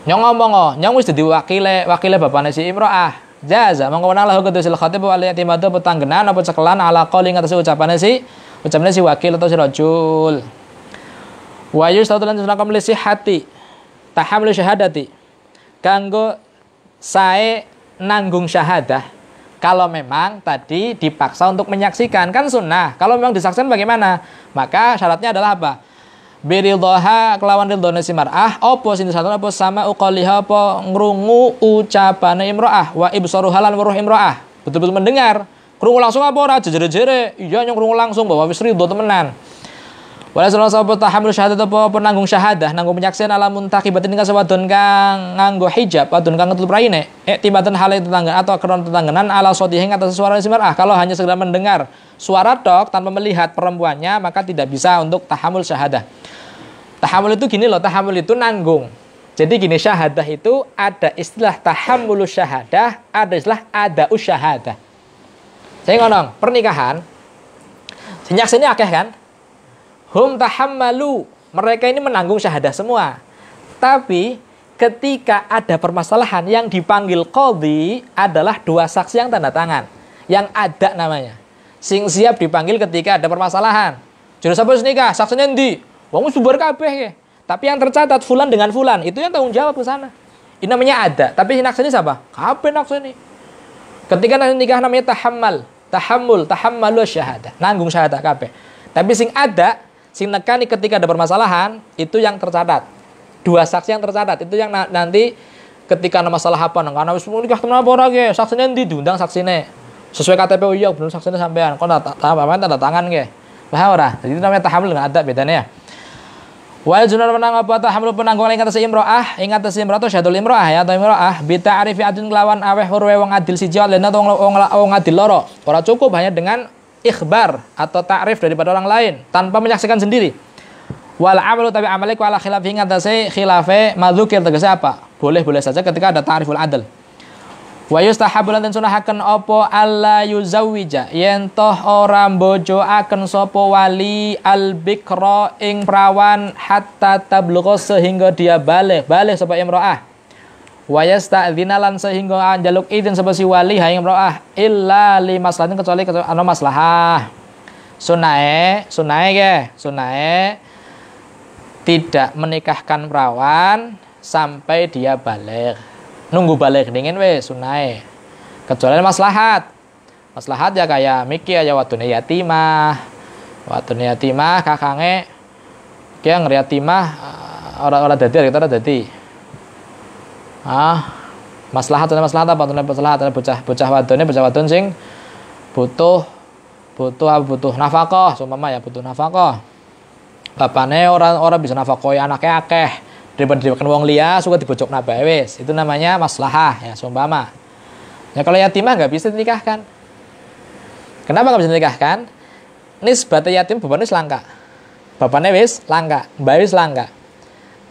Nyong ngomong nyong wis dadi wakile bapane si imro'ah. Jaza mongko wenang lahu kudusil khatib wal yatimatu petanggenan apa cekelan ala qali ngatasi ucapane si wakil atau si rajul. Wa yustatulan sunakam li sihhati tahamul syahadati. Kanggo sae nanggung syahadah kalau memang tadi dipaksa untuk menyaksikan, kan sunnah. Kalau memang disaksikan bagaimana? Maka syaratnya adalah apa? Biridhoha kelawan ridhone si mar'ah apa sing disatu apa sama uqaliha apa ngrungu ucapane imro'ah wa ibsaruha lan weruh imro'ah. Betul-betul mendengar. Krungu langsung apa ora jejere-jere? Iya nyong krungu langsung bahwa wis ridho temenan. Wala sallallahu sapa tahamul syahadat apa penanggung syahadah nanggung penyaksian ala muntaqibatin ka sawadon kang nganggo hijab wadon kang ketutup raine tibatan hale tetangga atau keron tetanggenan ala sodihing atas suara simarah. Kalau hanya sekedar mendengar suara tok tanpa melihat perempuannya maka tidak bisa untuk tahamul syahadah. Tahamul itu gini loh, tahamul itu nanggung. Jadi gini, syahadah itu ada istilah tahammulus syahadah, ada istilah adaus syahadah. Saya ngomong pernikahan sinyak sini akeh kan? Hum tahammalu, mereka ini menanggung syahadah semua. Tapi ketika ada permasalahan yang dipanggil qadhi adalah dua saksi yang tanda tangan, yang ada namanya. Sing siap dipanggil ketika ada permasalahan. Juru sapa nikah, saksinya endi? Wong wis bubar kabeh ya. Tapi yang tercatat fulan dengan fulan, itu yang tanggung jawab ke sana. Ini namanya ada, tapi nakseni siapa? Kabeh nakseni. Ketika nikah namanya tahammalu syahadah. Nanggung syahadah kabeh. Tapi sing ada, sing nekani ketika ada permasalahan, itu yang tercatat. 2 saksi yang tercatat, itu yang nanti ketika ada masalah apa nang karena wis nikah tenan apa ora ge, saksine ndi diundang saksine. Sesuai KTP iya bener saksine sampean. Kon tanda tangan ge. Lah ora. Jadi itu namanya tahammul dengan ada bedanya ya. Wa junar menang apa tahammul penanggung ing atase imro'ah, ing atase imro'ah atau syadul imro'ah ya atau imro'ah bi ta'rifi adin kelawan aweh hurwe wong adil siji lan atau wong adil loro. Ora cukup hanya dengan ikhbar atau ta'rif daripada orang lain tanpa menyaksikan sendiri. Wal amalu tabi amalik wala khilaf ing atase khilafe madzukir tegese apa? Boleh-boleh saja ketika ada ta'riful adl. Wa yustahabu lan sunahaken apa alla yuzawwija yen toh ora mbojoaken sapa wali al-bikra ing prawan hatta tablugha sehingga dia balik sapa imro'ah. Wa yasta'dzina lan sehingga njaluk izin sapa si wali ha imro'ah illa li maslahatin kecuali ana maslahah. Sunae tidak menikahkan perawan sampai dia balik. Nunggu balik dingin wes sunai. Kecuali maslahat. Maslahat ya kayak miki aja wadone yatimah. Wadone yatimah kakange kia ngeri yatimah ora dadi kita ora dadi. Maslahat apa maslahat bocah wadon sing butuh nafkah seumpama ya butuh nafkah. Bapaknya orang bisa nafkahi anaknya akeh daripada dimakan wong liya suka dibojokna bae wis. Itu namanya maslahah ya seumpama. Ya kalau yatimah enggak bisa dinikahkan. Kenapa enggak bisa dinikahkan? Nisbatnya yatim bapaknya langka. Bapaknya wis langka, mbak wis langka.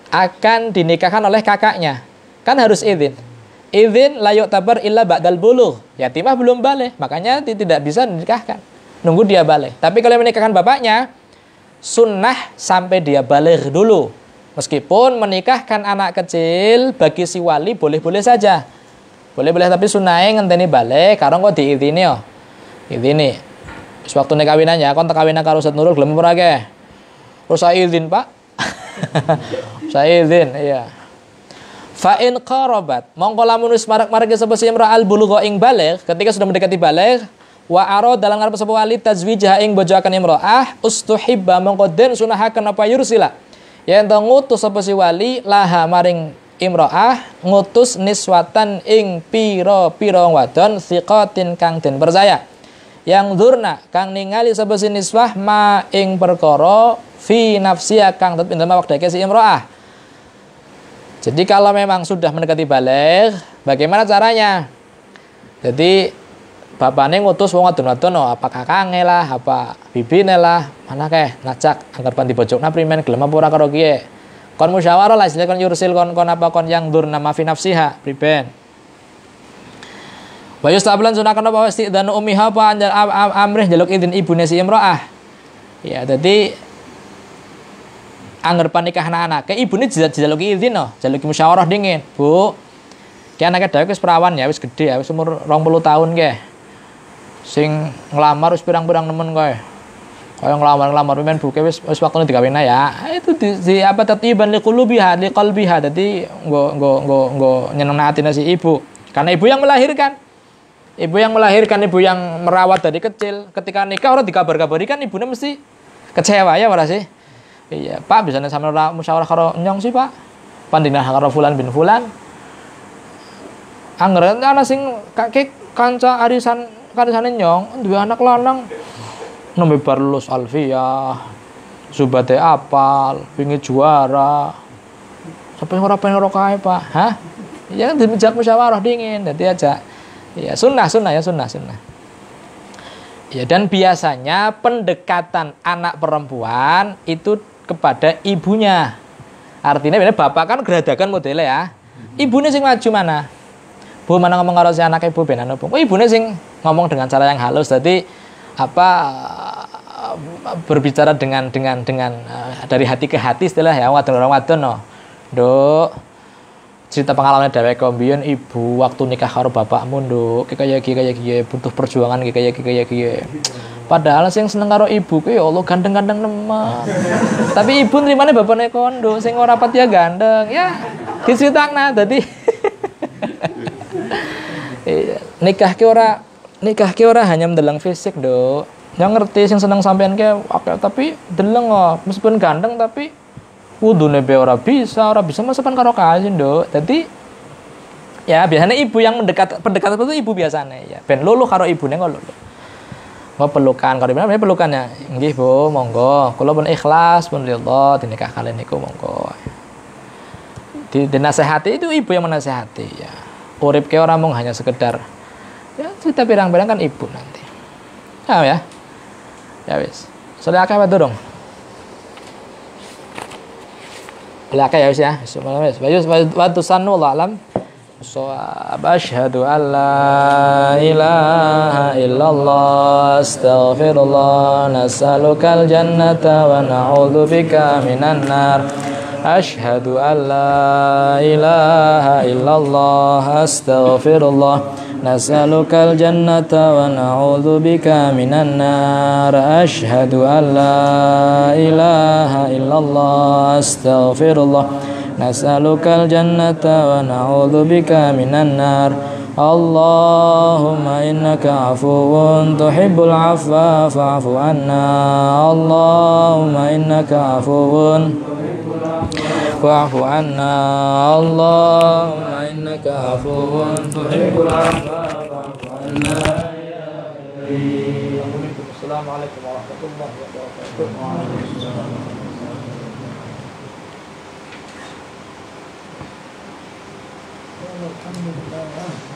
Akan dinikahkan oleh kakaknya. Kan harus izin. Izin la yu'tabar illa ba'dal bulugh. Yatimah belum balik, makanya tidak bisa dinikahkan. Nunggu dia balik. Tapi kalau menikahkan bapaknya sunnah sampai dia balik dulu. Meskipun menikahkan anak kecil bagi si wali boleh-boleh saja. Boleh-boleh tapi sunnahnya ngenteni balik karena kok diizini yo. Izini. Wis waktune kawinannya kon tak kawinan karo Ustaz Nurul gelem ora ge? Terus saya izin, Pak. Saya izin, iya. Fa in qarabat mongko lamun wis marek-marek sapa si imra al bulugha ing balik ketika sudah mendekati balik wa aro dalam ngarep sapa wali tazwijah ing bojoaken imro'ah ustuhibba mongko den sunahaken apa yursila. Yen to ngutus sapa si wali laha maring imro'ah ngutus niswatan ing pira-pira wadon thiqatin kang den percaya. Yang durna kang ningali sapa si niswah ma ing perkara fi nafsiya kang tetep ing wekdake si imro'ah. Jadi kalau memang sudah mendekati balik, bagaimana caranya? Jadi bapaknya ngutus wong wadon-wadon apa kakange lah, apa bibine lah, mana keh najak anggar pan dibojokna primen gelem apa ora karo kiye. Kon musyawarah lah istilahnya kon yursil kon apa kon yang durna ma fi nafsiha priben. Wa yustablan sunakan apa istidzanu ummiha apa amrih njaluk izin ibune si imro'ah. Ya, jadi anggar panikah anak-anak, ibune dijaluki izin jaluki musyawarah dingin. Bu, ki anake dhewe wis perawan ya, wis gede ya, wis umur 20 tahun ke. Sing nglamar wis pirang-pirang nemen kowe. Kaya nglamar men buke wis waktune digawena ya. Itu di apa tatiban liqulubiha liqalbiha. Dadi nggo nyenengna atine si ibu. Karena ibu yang melahirkan. Ibu yang merawat dari kecil. Ketika nikah orang dikabar-kabari kan ibunya mesti kecewa ya ora sih? Iya, Pak bisane sampe ora musyawarah karo nyong sih, Pak. Pandinah karo fulan bin fulan. Angger ana sing kakek kanca karisane nyong duwe anak lanang nembe bar lulus alfiyah subate apal pingin juara sampai ora pengen ora kae Pak hah ya kan dijak musyawarah dingin dadi aja ya sunnah ya. Dan biasanya pendekatan anak perempuan itu kepada ibunya, artinya bener bapak kan geradakan modelnya ya, ibunya sing maju mana Bu mana ngomong karo si anak ibu ben anu Bu. Oh ibune sing ngomong dengan cara yang halus. Jadi berbicara dengan dari hati ke hati istilah ya wadon no. Nduk. Cerita pengalaman dheweke mbiyen ibu waktu nikah karo bapakmu nduk kayak butuh perjuangan kayak. Padahal sing seneng karo ibu ku ya Allah gandeng-gandeng nemen. Tapi ibu nrimane bapakne kondo sing ora pati ya gandeng. Ya diceritakna dadi Iya, nikah ki ora hanya mendelang fisik, Dok. Yang ngerti sing seneng sampean ke akeh tapi deleng kok, meskipun ganteng tapi wudune be ora bisa masapan karo kasin, Dok. Dadi ya biasanya ibu yang pendekatan itu ibu biasanya ya. Ben luluh karo ibune kok luluh. Mau pelukan, kalau dimana pelukannya, nggih Bu, monggo. Kalau pun ikhlas, pun ridho, dinikah kalian niku monggo. Dinasehati itu ibu yang menasehati ya. Urip ke orang mung hanya sekedar ya cerita pirang-pirang kan ibu nanti. Ya. Ya wis. Sudah akeh wae dong. Lah akeh ya wis ya. Wis. Wa tusannu alam. Asyhadu an la ilaha illallah astaghfirullah nas'alukal jannata wa na'udzubika minan nar. Asyhadu an la ilaha illallah astaghfirullah nas'alukal jannata wa na'udzubika minan nar. Asyhadu an la ilaha illallah astaghfirullah nas'alukal jannata wa na'udzubika minan nar. Allahumma innaka afuwun tuhibbul afwa fa'fu anna. Allahumma innaka afuwun fa'fu anna. Allahumma innaka afuwun tuhibbul afwa fa'fu anna. Assalamualaikum warahmatullahi wabarakatuh. Alhamdulillah.